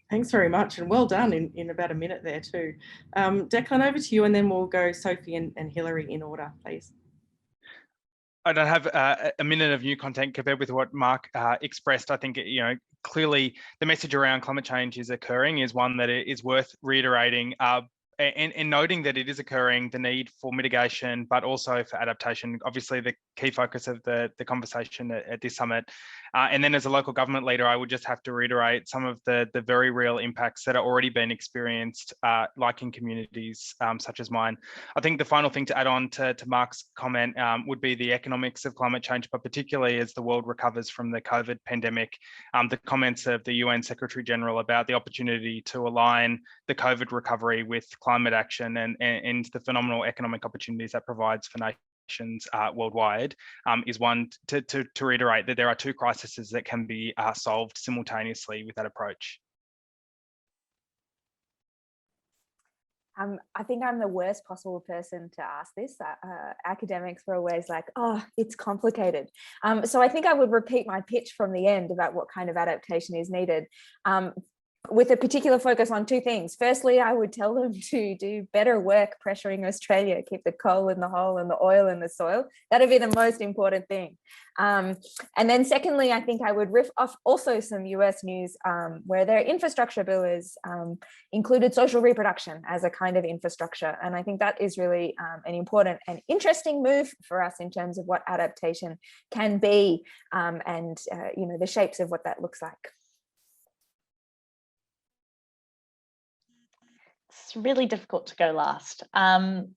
Thanks very much, and well done in about a minute there too. Declan, over to you, and then we'll go Sophie and Hilary in order, please. I don't have a minute of new content compared with what Mark expressed. I think, clearly the message around climate change is occurring is one that is worth reiterating. And noting that it is occurring, the need for mitigation, but also for adaptation, obviously the key focus of the conversation at this summit. And then as a local government leader, I would just have to reiterate some of the very real impacts that are already being experienced, like in communities such as mine. I think the final thing to add on to Mark's comment would be the economics of climate change, but particularly as the world recovers from the COVID pandemic, the comments of the UN Secretary General about the opportunity to align the COVID recovery with climate action and the phenomenal economic opportunities that provides for nations worldwide is one to reiterate that there are two crises that can be solved simultaneously with that approach. I think I'm the worst possible person to ask this. Academics were always like, oh, it's complicated. So I think I would repeat my pitch from the end about what kind of adaptation is needed. With a particular focus on two things. Firstly, I would tell them to do better work pressuring Australia, keep the coal in the hole and the oil in the soil. That'd be the most important thing. And then secondly, I think I would riff off also some US news where their infrastructure bill is included social reproduction as a kind of infrastructure. And I think that is really an important and interesting move for us in terms of what adaptation can be and the shapes of what that looks like. It's really difficult to go last. I'm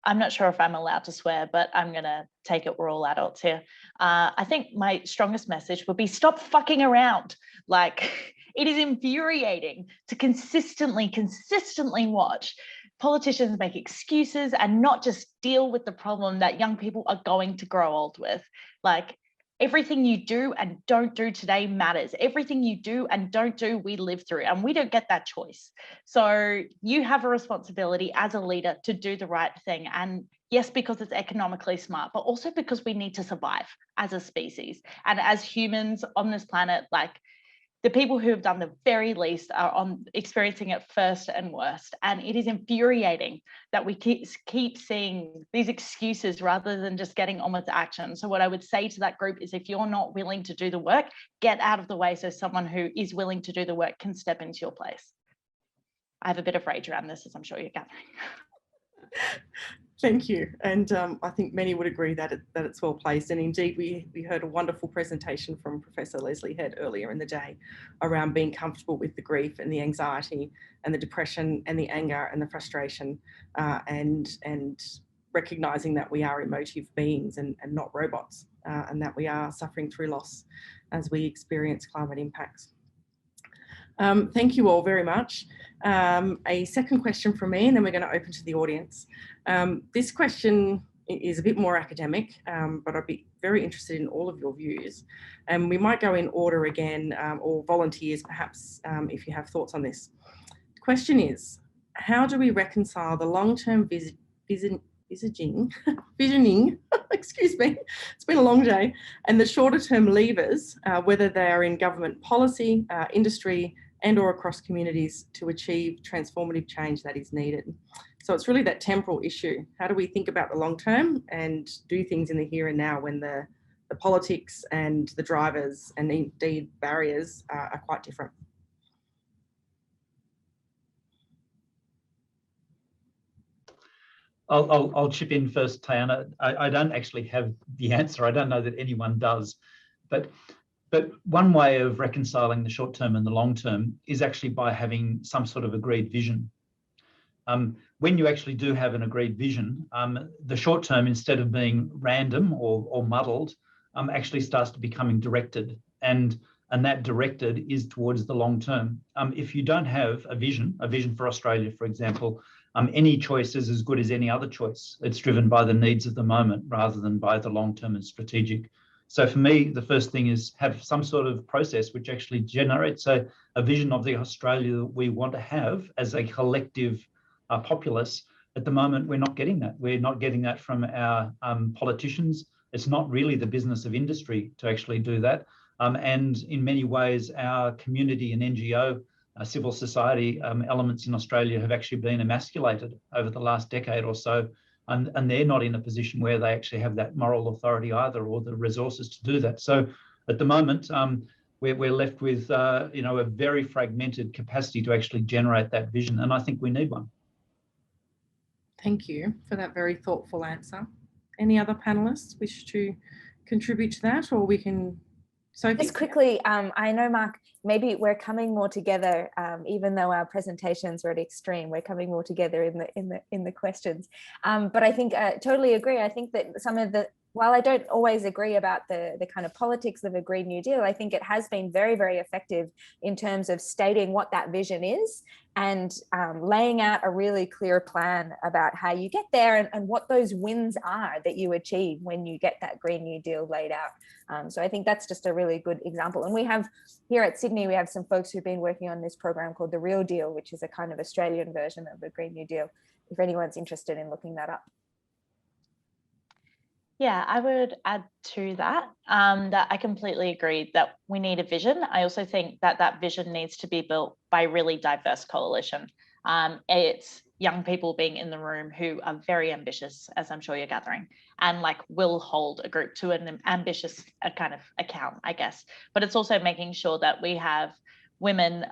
not sure if I'm allowed to swear, but I'm going to take it. We're all adults here. I think my strongest message would be stop fucking around. Like, it is infuriating to consistently watch politicians make excuses and not just deal with the problem that young people are going to grow old with. Like, everything you do and don't do today matters. Everything you do and don't do, we live through, and we don't get that choice. So you have a responsibility as a leader to do the right thing. And yes, because it's economically smart, but also because we need to survive as a species. And as humans on this planet, like, the people who have done the very least are experiencing it first and worst. And it is infuriating that we keep seeing these excuses rather than just getting on with action. So what I would say to that group is, if you're not willing to do the work, get out of the way so someone who is willing to do the work can step into your place. I have a bit of rage around this, as I'm sure you're gathering. Thank you. And I think many would agree that it's well placed. And indeed, we heard a wonderful presentation from Professor Leslie Head earlier in the day around being comfortable with the grief and the anxiety and the depression and the anger and the frustration and recognising that we are emotive beings and not robots, and that we are suffering through loss as we experience climate impacts. Thank you all very much. A second question from me, and then we're going to open to the audience. This question is a bit more academic, but I'd be very interested in all of your views. And we might go in order again, or volunteers perhaps, if you have thoughts on this. The question is, how do we reconcile the long-term visioning, excuse me, it's been a long day, and the shorter-term levers, whether they are in government policy, industry, and or across communities to achieve transformative change that is needed? So it's really that temporal issue. How do we think about the long term and do things in the here and now when the politics and the drivers and indeed barriers are quite different? I'll chip in first, Tayanah. I don't actually have the answer. I don't know that anyone does. But one way of reconciling the short term and the long term is actually by having some sort of agreed vision. When you actually do have an agreed vision, the short term, instead of being random or muddled, actually starts to becoming directed. And that directed is towards the long term. If you don't have a vision for Australia, for example, any choice is as good as any other choice. It's driven by the needs of the moment rather than by the long term and strategic. So for me, the first thing is have some sort of process which actually generates a vision of the Australia that we want to have as a collective populace. At the moment, we're not getting that. We're not getting that from our politicians. It's not really the business of industry to actually do that. And in many ways, our community and NGO, civil society elements in Australia have actually been emasculated over the last decade or so. And they're not in a position where they actually have that moral authority either, or the resources to do that. So at the moment, we're left with a very fragmented capacity to actually generate that vision. And I think we need one. Thank you for that very thoughtful answer. Any other panelists wish to contribute to that, or we can... Sophie? Just quickly, I know, Mark, maybe we're coming more together, even though our presentations are at extreme, we're coming more together in the questions. But I think I totally agree. I think that some of the, while I don't always agree about the kind of politics of a Green New Deal, I think it has been very, very effective in terms of stating what that vision is and laying out a really clear plan about how you get there and what those wins are that you achieve when you get that Green New Deal laid out. So I think that's just a really good example. And we have here at Sydney, we have some folks who've been working on this program called The Real Deal, which is a kind of Australian version of the Green New Deal, if anyone's interested in looking that up. Yeah, I would add to that, that I completely agree that we need a vision. I also think that that vision needs to be built by a really diverse coalition. It's young people being in the room who are very ambitious, as I'm sure you're gathering, and like will hold a group to an ambitious kind of account, I guess. But it's also making sure that we have women,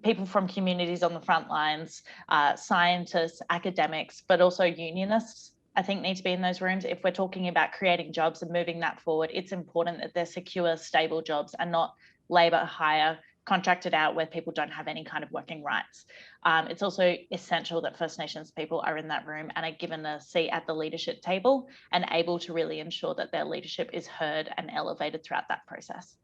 people from communities on the front lines, scientists, academics, but also unionists, I think need to be in those rooms. If we're talking about creating jobs and moving that forward, it's important that they're secure, stable jobs and not labour hire contracted out where people don't have any kind of working rights. It's also essential that First Nations people are in that room and are given a seat at the leadership table and able to really ensure that their leadership is heard and elevated throughout that process.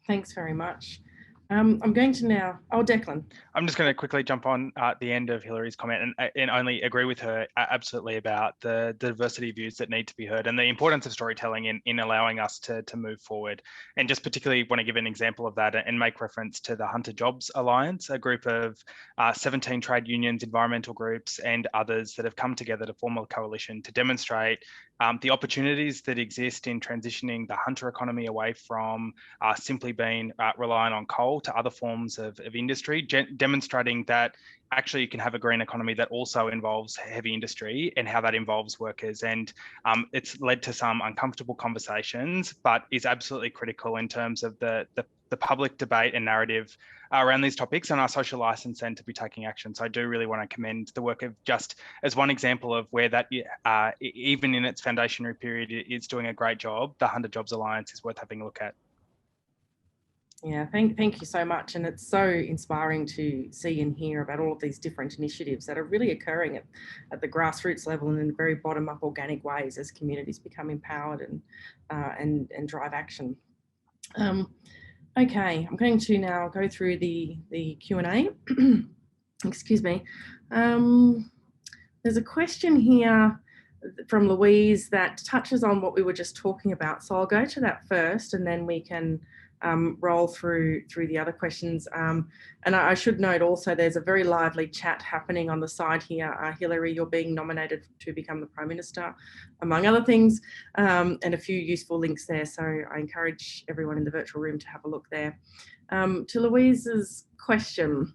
Thanks very much. I'm going to now, Declan. I'm just going to quickly jump on at the end of Hillary's comment and only agree with her absolutely about the diversity of views that need to be heard and the importance of storytelling in allowing us to move forward. And just particularly want to give an example of that and make reference to the Hunter Jobs Alliance, a group of 17 trade unions, environmental groups and others that have come together to form a coalition to demonstrate the opportunities that exist in transitioning the hunter economy away from simply being reliant on coal to other forms of industry, demonstrating that actually you can have a green economy that also involves heavy industry and how that involves workers. And it's led to some uncomfortable conversations, but is absolutely critical in terms of the public debate and narrative around these topics and our social license and to be taking action. So I do really want to commend the work of, just as one example of where that, even in its foundationary period, is doing a great job. The Hunter Jobs Alliance is worth having a look at. Yeah, thank you so much. And it's so inspiring to see and hear about all of these different initiatives that are really occurring at the grassroots level and in very bottom-up organic ways as communities become empowered and drive action. Okay, I'm going to now go through the Q&A. Excuse me. There's a question here from Louise that touches on what we were just talking about. So I'll go to that first, and then we can roll through the other questions. And I should note also there's a very lively chat happening on the side here. Hilary, you're being nominated to become the Prime Minister, among other things, and a few useful links there. So I encourage everyone in the virtual room to have a look there. To Louise's question,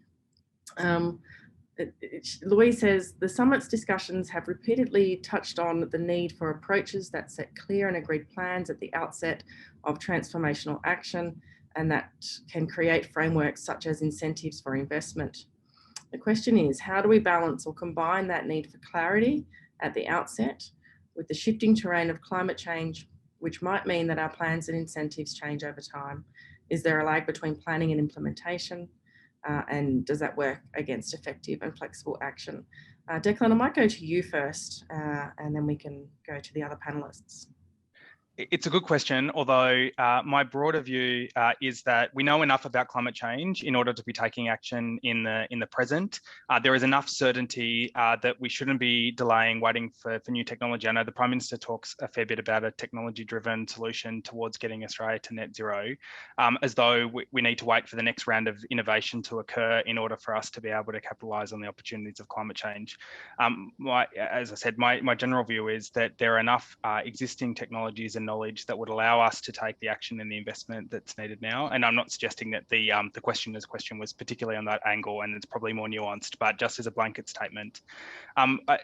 Louise says, the summit's discussions have repeatedly touched on the need for approaches that set clear and agreed plans at the outset of transformational action, and that can create frameworks such as incentives for investment. The question is, how do we balance or combine that need for clarity at the outset with the shifting terrain of climate change, which might mean that our plans and incentives change over time? Is there a lag between planning and implementation? And does that work against effective and flexible action? Declan, I might go to you first, and then we can go to the other panelists. It's a good question, although my broader view is that we know enough about climate change in order to be taking action in the present. There is enough certainty that we shouldn't be delaying, waiting for new technology. I know the Prime Minister talks a fair bit about a technology-driven solution towards getting Australia to net zero, as though we need to wait for the next round of innovation to occur in order for us to be able to capitalise on the opportunities of climate change. As I said, my general view is that there are enough existing technologies and knowledge that would allow us to take the action and the investment that's needed now. And I'm not suggesting that the questioner's question was particularly on that angle, and it's probably more nuanced, but just as a blanket statement.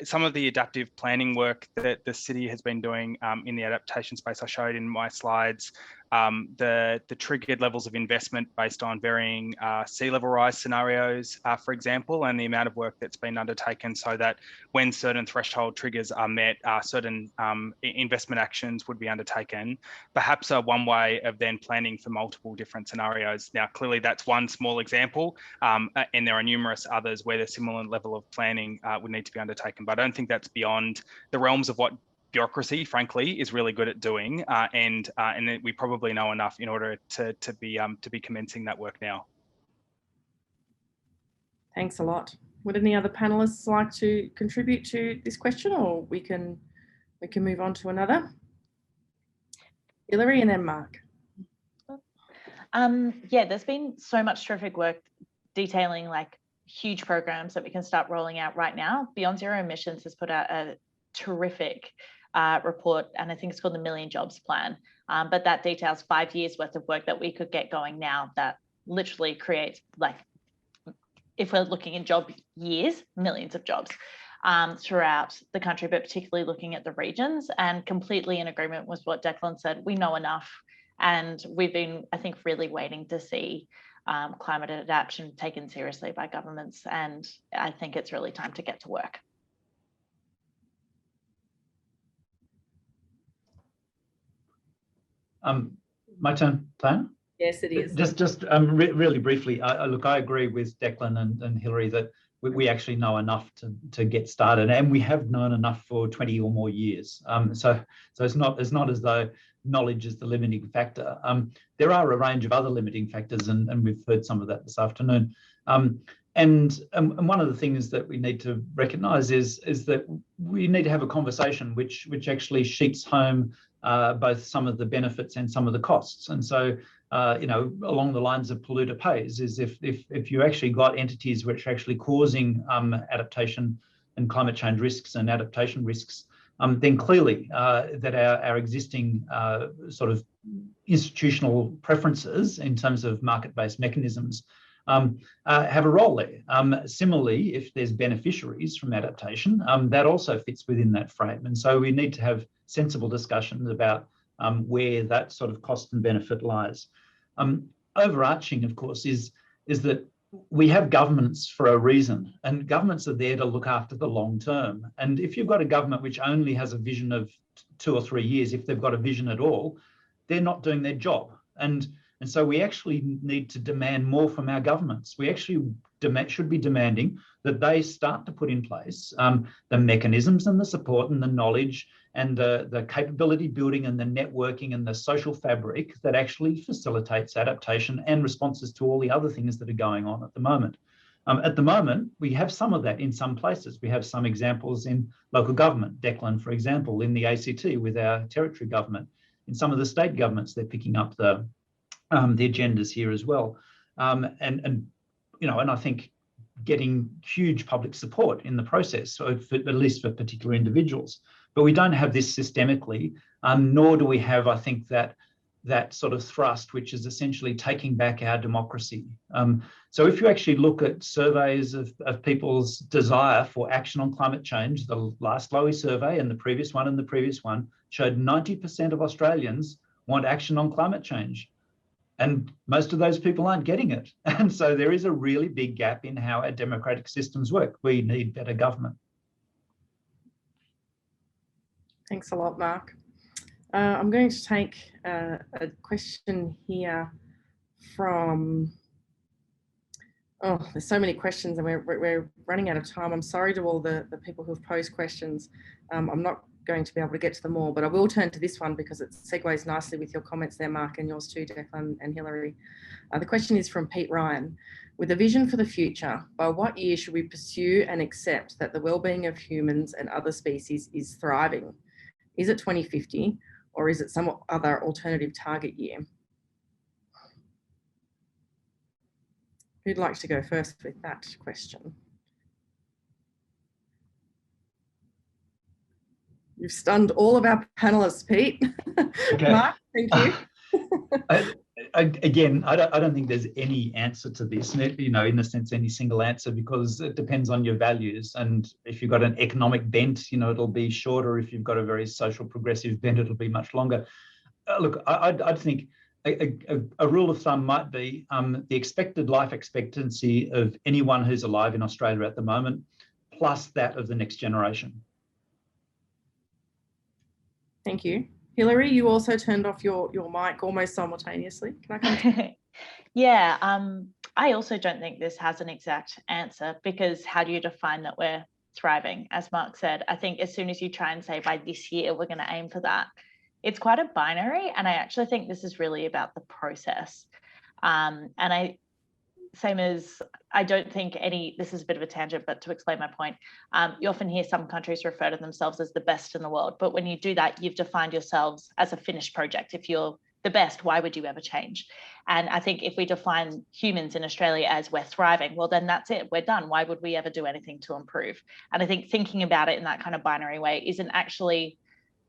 Some of the adaptive planning work that the city has been doing in the adaptation space I showed in my slides, the triggered levels of investment based on varying sea level rise scenarios, for example, and the amount of work that's been undertaken so that when certain threshold triggers are met, certain investment actions would be undertaken, perhaps one way of then planning for multiple different scenarios. Now, clearly that's one small example, and there are numerous others where the similar level of planning would need to be undertaken, but I don't think that's beyond the realms of what bureaucracy, frankly, is really good at doing, and we probably know enough in order to be commencing that work now. Thanks a lot. Would any other panelists like to contribute to this question, or we can move on to another? Hilary and then Mark. Yeah, there's been so much terrific work detailing like huge programs that we can start rolling out right now. Beyond Zero Emissions has put out a terrific report, and I think it's called the Million Jobs Plan, but that details 5 years worth of work that we could get going now that literally creates, like, if we're looking in job years, millions of jobs throughout the country, but particularly looking at the regions, and completely in agreement with what Declan said. We know enough, and we've been, I think, really waiting to see climate adaptation taken seriously by governments, and I think it's really time to get to work. My turn, Tayanah? Yes, it is. Just really briefly, look, I agree with Declan and Hilary that we actually know enough to get started, and we have known enough for 20 or more years. So it's not as though knowledge is the limiting factor. There are a range of other limiting factors, and we've heard some of that this afternoon. And one of the things that we need to recognise is that we need to have a conversation which actually sheets home both some of the benefits and some of the costs. And so, along the lines of polluter pays, is if you actually got entities which are actually causing adaptation and climate change risks and adaptation risks, then clearly that our existing sort of institutional preferences in terms of market-based mechanisms have a role there. Similarly, if there's beneficiaries from adaptation, that also fits within that frame. And so we need to have sensible discussions about where that sort of cost and benefit lies. Overarching, of course, is that we have governments for a reason, and governments are there to look after the long term. And if you've got a government which only has a vision of 2 or 3 years, if they've got a vision at all, they're not doing their job. And so we actually need to demand more from our governments. We actually should be demanding that they start to put in place the mechanisms and the support and the knowledge and the capability building and the networking and the social fabric that actually facilitates adaptation and responses to all the other things that are going on at the moment. At the moment, we have some of that in some places. We have some examples in local government. Declan, for example, in the ACT with our territory government. In some of the state governments, they're picking up the agendas here as well. And I think getting huge public support in the process, so at least for particular individuals. But we don't have this systemically, nor do we have, I think, that sort of thrust, which is essentially taking back our democracy. So if you actually look at surveys of people's desire for action on climate change, the last Lowy survey and the previous one showed 90% of Australians want action on climate change. And most of those people aren't getting it. And so there is a really big gap in how our democratic systems work. We need better government. Thanks a lot, Mark. I'm going to take a question here from, there's so many questions and we're running out of time. I'm sorry to all the people who've posed questions. I'm not going to be able to get to them all, but I will turn to this one because it segues nicely with your comments there, Mark, and yours too, Declan and Hilary. The question is from Pete Ryan. With a vision for the future, by what year should we pursue and accept that the well-being of humans and other species is thriving? Is it 2050 or is it some other alternative target year? Who'd like to go first with that question? You've stunned all of our panelists, Pete. Okay. Mark, thank you. I don't think there's any answer to this, in a sense, any single answer, because it depends on your values. And if you've got an economic bent, it'll be shorter. If you've got a very social progressive bent, it'll be much longer. Look, I'd think a rule of thumb might be the expected life expectancy of anyone who's alive in Australia at the moment, plus that of the next generation. Thank you. Hilary, you also turned off your mic almost simultaneously. Can I come Yeah, I also don't think this has an exact answer, because how do you define that we're thriving? As Mark said, I think as soon as you try and say by this year, we're going to aim for that, it's quite a binary. And I actually think this is really about the process. I don't think this is a bit of a tangent, but to explain my point, you often hear some countries refer to themselves as the best in the world. But when you do that, you've defined yourselves as a finished project. If you're the best, why would you ever change? And I think if we define humans in Australia as we're thriving, well, then that's it. We're done. Why would we ever do anything to improve? And I think thinking about it in that kind of binary way isn't actually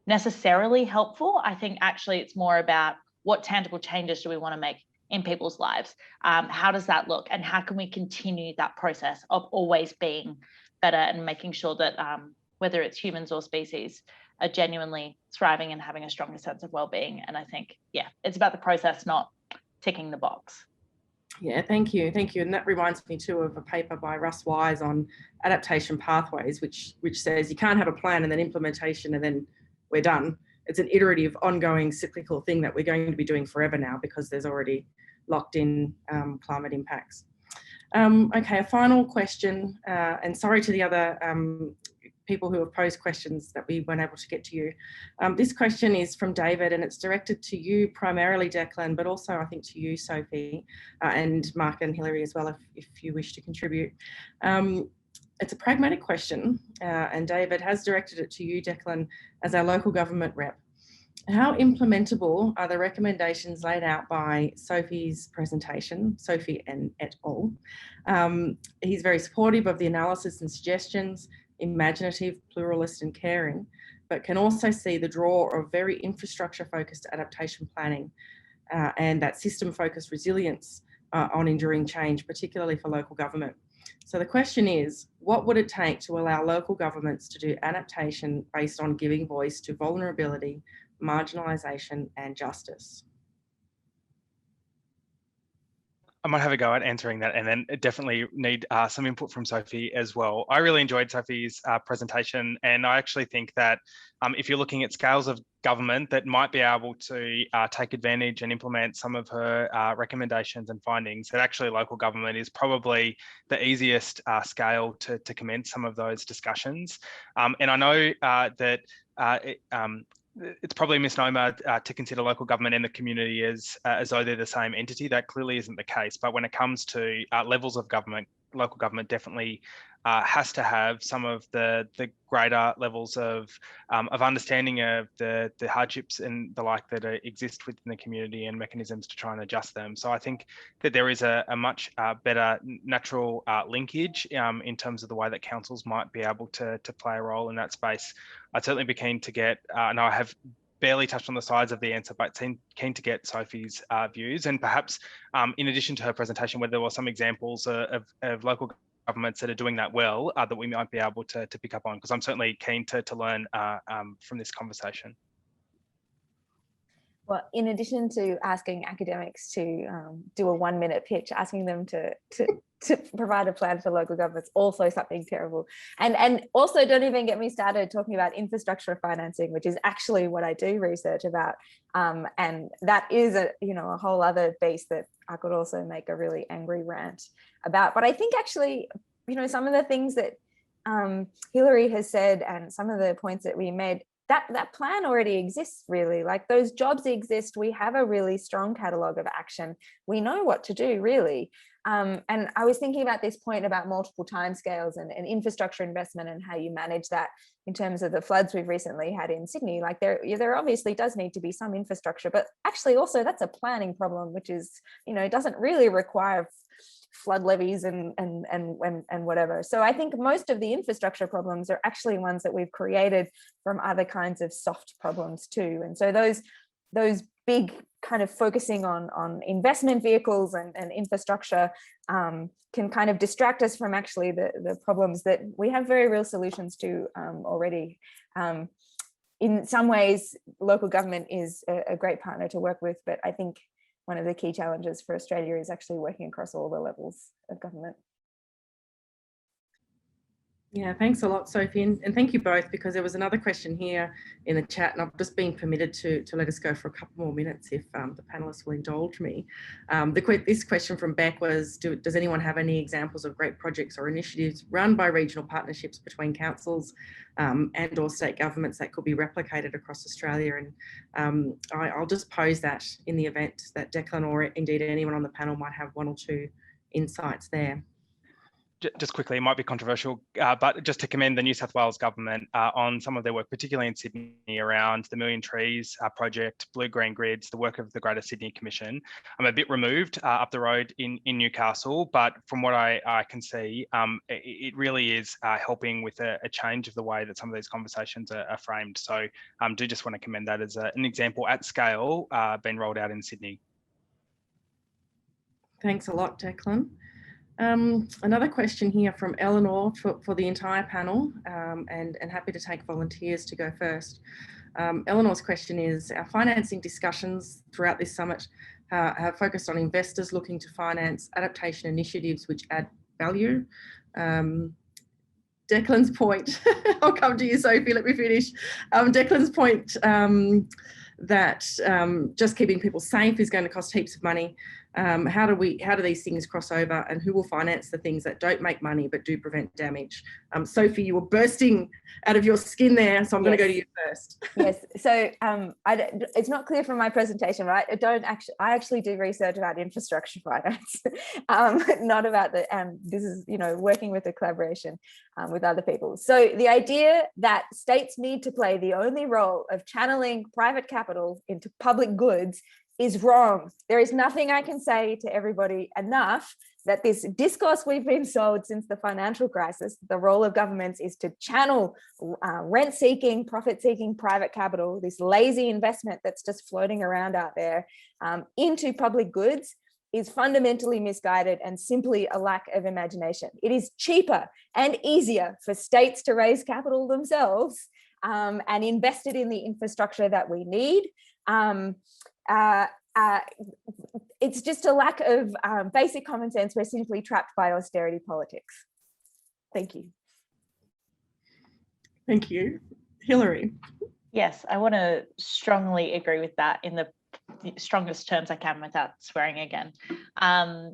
necessarily helpful. I think actually it's more about what tangible changes do we want to make in people's lives? How does that look? And how can we continue that process of always being better and making sure that whether it's humans or species are genuinely thriving and having a stronger sense of well-being? And I think, yeah, it's about the process, not ticking the box. Yeah, thank you. Thank you. And that reminds me too of a paper by Russ Wise on adaptation pathways, which says you can't have a plan and then implementation and then we're done. It's an iterative, ongoing, cyclical thing that we're going to be doing forever now because there's already locked in climate impacts. Okay, a final question, and sorry to the other people who have posed questions that we weren't able to get to you. This question is from David and it's directed to you primarily, Declan, but also I think to you, Sophie, and Mark and Hilary as well, if you wish to contribute. It's a pragmatic question, and David has directed it to you, Declan, as our local government rep. How implementable are the recommendations laid out by Sophie's presentation, Sophie and et al.? He's very supportive of the analysis and suggestions, imaginative, pluralist and caring, but can also see the draw of very infrastructure-focused adaptation planning and that system-focused resilience on enduring change, particularly for local government. So the question is, what would it take to allow local governments to do adaptation based on giving voice to vulnerability, marginalisation and justice? I might have a go at answering that, and then definitely need some input from Sophie as well. I really enjoyed Sophie's presentation, and I actually think that if you're looking at scales of government that might be able to take advantage and implement some of her recommendations and findings, that actually local government is probably the easiest scale to commence some of those discussions. And I know that it's probably a misnomer to consider local government and the community as though they're the same entity. That clearly isn't the case. But when it comes to levels of government, local government definitely has to have some of the greater levels of understanding of the hardships and the like that exist within the community, and mechanisms to try and adjust them. So I think that there is a much better natural linkage in terms of the way that councils might be able to play a role in that space. I'd certainly be keen to get, and I have barely touched on the sides of the answer, but keen to get Sophie's views, and perhaps in addition to her presentation, whether there were some examples of local governments that are doing that well that we might be able to pick up on, because I'm certainly keen to learn from this conversation. Well, in addition to asking academics to do a 1-minute pitch, asking them to provide a plan for local governments, also something terrible. And also, don't even get me started talking about infrastructure financing, which is actually what I do research about. And that is a whole other beast that I could also make a really angry rant about. But I think actually, some of the things that Hilary has said and some of the points that we made, that plan already exists, really. Like, those jobs exist. We have a really strong catalogue of action. We know what to do, really. And I was thinking about this point about multiple timescales and infrastructure investment and how you manage that in terms of the floods we've recently had in Sydney. Like, there obviously does need to be some infrastructure, but actually also that's a planning problem, which is, it doesn't really require flood levies and whatever. So I think most of the infrastructure problems are actually ones that we've created from other kinds of soft problems too. And so those big kind of focusing on investment vehicles and infrastructure can kind of distract us from actually the problems that we have very real solutions to already. In some ways, local government is a great partner to work with, but I think one of the key challenges for Australia is actually working across all the levels of government. Yeah, thanks a lot, Sophie, and thank you both, because there was another question here in the chat, and I've just been permitted to let us go for a couple more minutes if the panelists will indulge me. This question from Beck was, does anyone have any examples of great projects or initiatives run by regional partnerships between councils and or state governments that could be replicated across Australia? And I'll just pose that in the event that Declan or indeed anyone on the panel might have one or two insights there. Just quickly, it might be controversial, but just to commend the New South Wales government on some of their work, particularly in Sydney, around the Million Trees project, blue-green grids, the work of the Greater Sydney Commission. I'm a bit removed up the road in Newcastle, but from what I can see, it really is helping with a change of the way that some of these conversations are framed. So do just want to commend that as an example at scale being rolled out in Sydney. Thanks a lot, Declan. Another question here from Eleanor for the entire panel, and happy to take volunteers to go first. Eleanor's question is, our financing discussions throughout this summit have focused on investors looking to finance adaptation initiatives which add value. Declan's point, I'll come to you, Sophie, let me finish. Declan's point that just keeping people safe is going to cost heaps of money. How do these things cross over, and who will finance the things that don't make money but do prevent damage? Sophie, you were bursting out of your skin there, so I'm going to go to you first. Yes, so it's not clear from my presentation, right? I actually do research about infrastructure finance, not about this is, working with a collaboration with other people. So the idea that states need to play the only role of channeling private capital into public goods is wrong. There is nothing I can say to everybody enough that this discourse we've been sold since the financial crisis, the role of governments is to channel rent-seeking, profit-seeking private capital, this lazy investment that's just floating around out there, into public goods, is fundamentally misguided and simply a lack of imagination. It is cheaper and easier for states to raise capital themselves and invest it in the infrastructure that we need. It's just a lack of basic common sense. We're simply trapped by austerity politics. Thank you. Thank you. Hilary. Yes, I want to strongly agree with that in the strongest terms I can without swearing again. I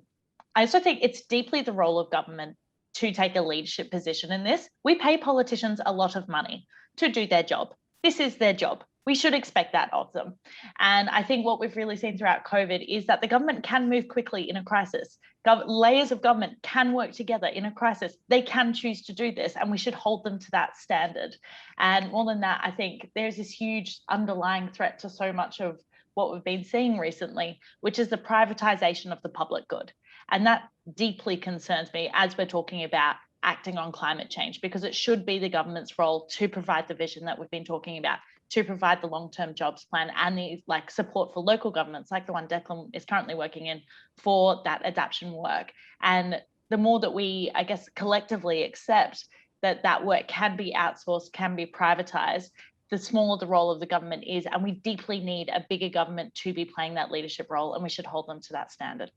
also think it's deeply the role of government to take a leadership position in this. We pay politicians a lot of money to do their job. This is their job. we should expect that of them. And I think what we've really seen throughout COVID is that the government can move quickly in a crisis. Layers of government can work together in a crisis. They can choose to do this, and we should hold them to that standard. And more than that, I think there's this huge underlying threat to so much of what we've been seeing recently, which is the privatization of the public good. And that deeply concerns me as we're talking about acting on climate change, because it should be the government's role to provide the vision that we've been talking about, to provide the long-term jobs plan and the support for local governments like the one Declan is currently working in for that adaptation work. And the more that we, I guess, collectively accept that that work can be outsourced, can be privatized, the smaller the role of the government is. And we deeply need a bigger government to be playing that leadership role, and we should hold them to that standard.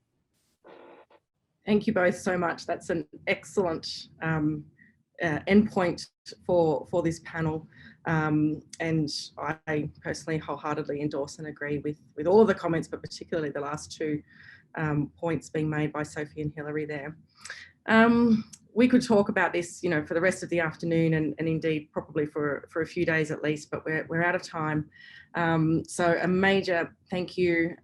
Thank you both so much. That's an excellent endpoint for this panel. And I personally wholeheartedly endorse and agree with all of the comments, but particularly the last two points being made by Sophie and Hilary there. We could talk about this, for the rest of the afternoon and indeed probably for a few days at least, but we're out of time. So a major thank you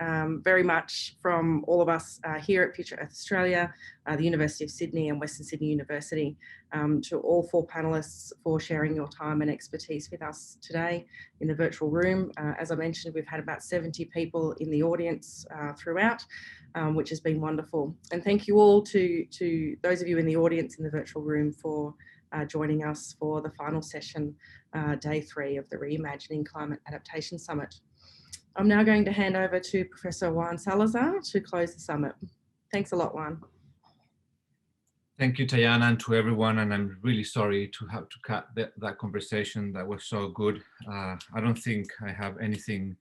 very much from all of us here at Future Earth Australia, the University of Sydney and Western Sydney University, to all four panellists for sharing your time and expertise with us today in the virtual room. As I mentioned, we've had about 70 people in the audience throughout, which has been wonderful. And thank you all to those of you in the audience in the virtual room for joining us for the final session, day 3 of the Reimagining Climate Adaptation Summit. I'm now going to hand over to Professor Juan Salazar to close the summit. Thanks a lot, Juan. Thank you, Tayanah, and to everyone. And I'm really sorry to have to cut that conversation. That was so good. I don't think I have anything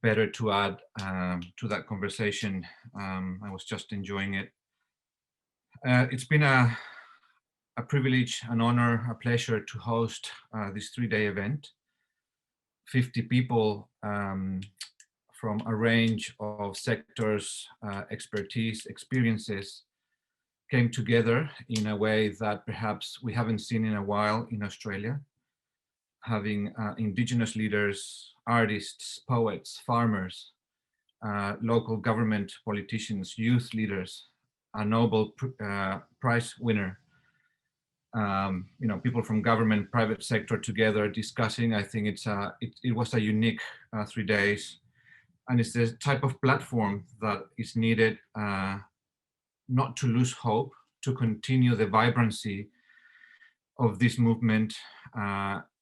better to add to that conversation. I was just enjoying it. It's been a privilege, an honor, a pleasure to host this 3-day event. 50 people from a range of sectors, expertise, experiences came together in a way that perhaps we haven't seen in a while in Australia. Having Indigenous leaders, artists, poets, farmers, local government politicians, youth leaders, a Nobel Prize winner, people from government, private sector together discussing. I think it was a unique 3 days, and it's the type of platform that is needed not to lose hope, to continue the vibrancy of this movement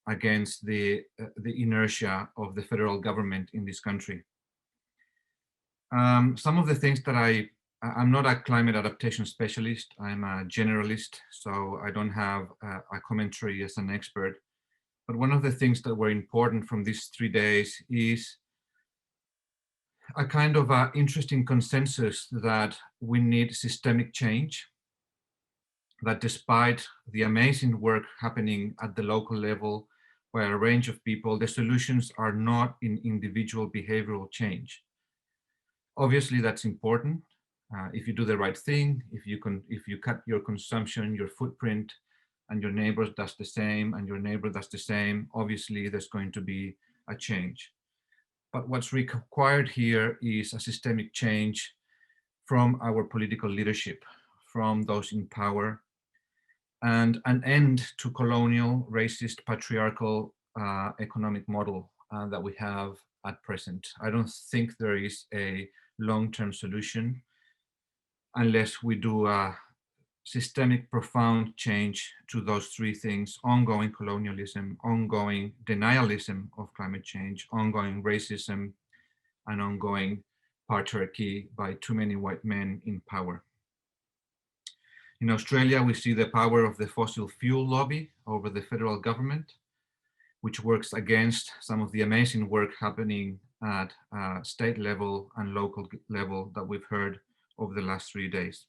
against the inertia of the federal government in this country. Some of the things that I'm not a climate adaptation specialist, I'm a generalist, so I don't have a commentary as an expert. But one of the things that were important from these 3 days is a kind of interesting consensus that we need systemic change, that despite the amazing work happening at the local level by a range of people, the solutions are not in individual behavioral change. Obviously, that's important. If you do the right thing, if you cut your consumption, your footprint, and your neighbor does the same, and your neighbor does the same, obviously there's going to be a change. But what's required here is a systemic change from our political leadership, from those in power, and an end to colonial, racist, patriarchal economic model that we have at present. I don't think there is a long-term solution unless we do a systemic, profound change to those 3 things: ongoing colonialism, ongoing denialism of climate change, ongoing racism, and ongoing patriarchy by too many white men in power. In Australia, we see the power of the fossil fuel lobby over the federal government, which works against some of the amazing work happening at state level and local level that we've heard over the last 3 days.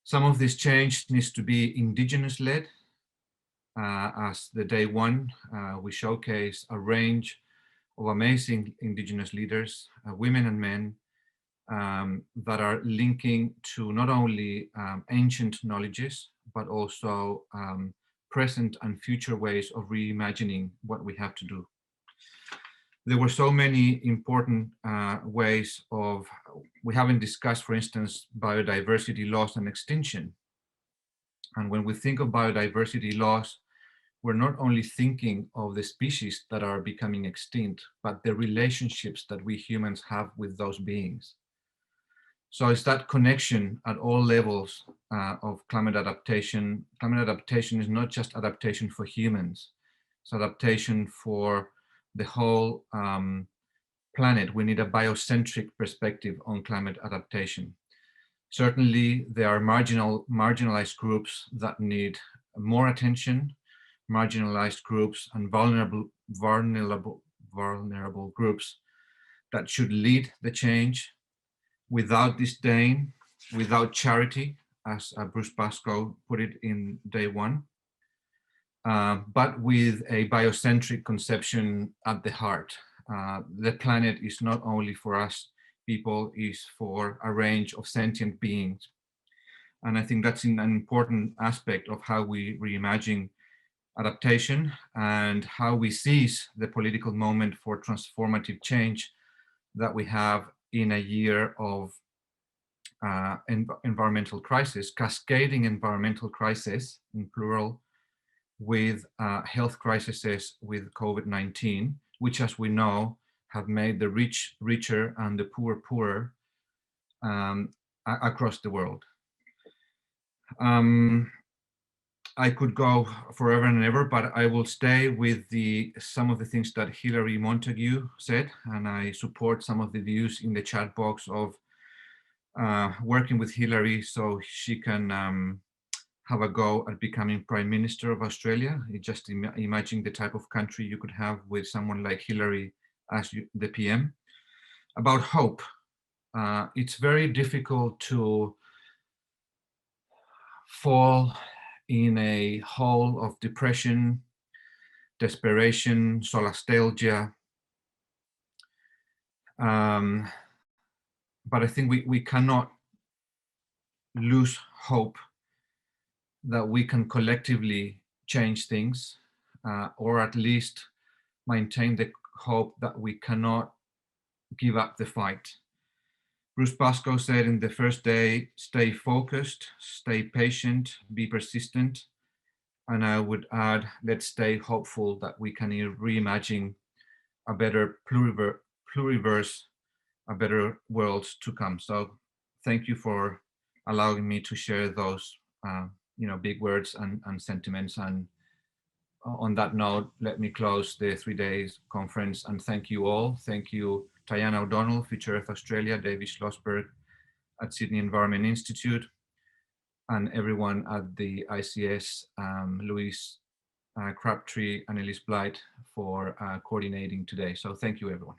Some of this change needs to be Indigenous-led. As the day 1, we showcase a range of amazing Indigenous leaders, women and men, that are linking to not only ancient knowledges, but also present and future ways of reimagining what we have to do. there were so many important ways of, we haven't discussed, for instance, biodiversity loss and extinction. And when we think of biodiversity loss, we're not only thinking of the species that are becoming extinct, but the relationships that we humans have with those beings. So it's that connection at all levels of climate adaptation. Climate adaptation is not just adaptation for humans, it's adaptation for the whole planet. We need a biocentric perspective on climate adaptation. Certainly, there are marginalized groups that need more attention, marginalized groups and vulnerable groups that should lead the change without disdain, without charity, as Bruce Pascoe put it in day one, but with a biocentric conception at the heart. The planet is not only for us people, is for a range of sentient beings. And I think that's an important aspect of how we reimagine adaptation and how we seize the political moment for transformative change that we have in a year of environmental crisis, cascading environmental crisis in plural, with health crises with COVID-19, which, as we know, have made the rich richer and the poor poorer across the world. I could go forever and ever, but I will stay with some of the things that Hilary Montague said, and I support some of the views in the chat box of working with Hilary so she can have a go at becoming Prime Minister of Australia. You just imagine the type of country you could have with someone like Hilary as the PM. About hope, it's very difficult to fall in a hole of depression, desperation, solastalgia. But I think we cannot lose hope that we can collectively change things, or at least maintain the hope that we cannot give up the fight. Bruce Pascoe said in the first day, stay focused, stay patient, be persistent. And I would add, let's stay hopeful that we can reimagine a better pluriverse, a better world to come. So thank you for allowing me to share those big words and sentiments. And on that note, let me close the 3 days conference and thank you all. Thank you, Tayanah O'Donnell, Future Earth Australia, David Schlossberg at Sydney Environment Institute, and everyone at the ICS, Louise Crabtree and Elise Blight for coordinating today. So thank you, everyone.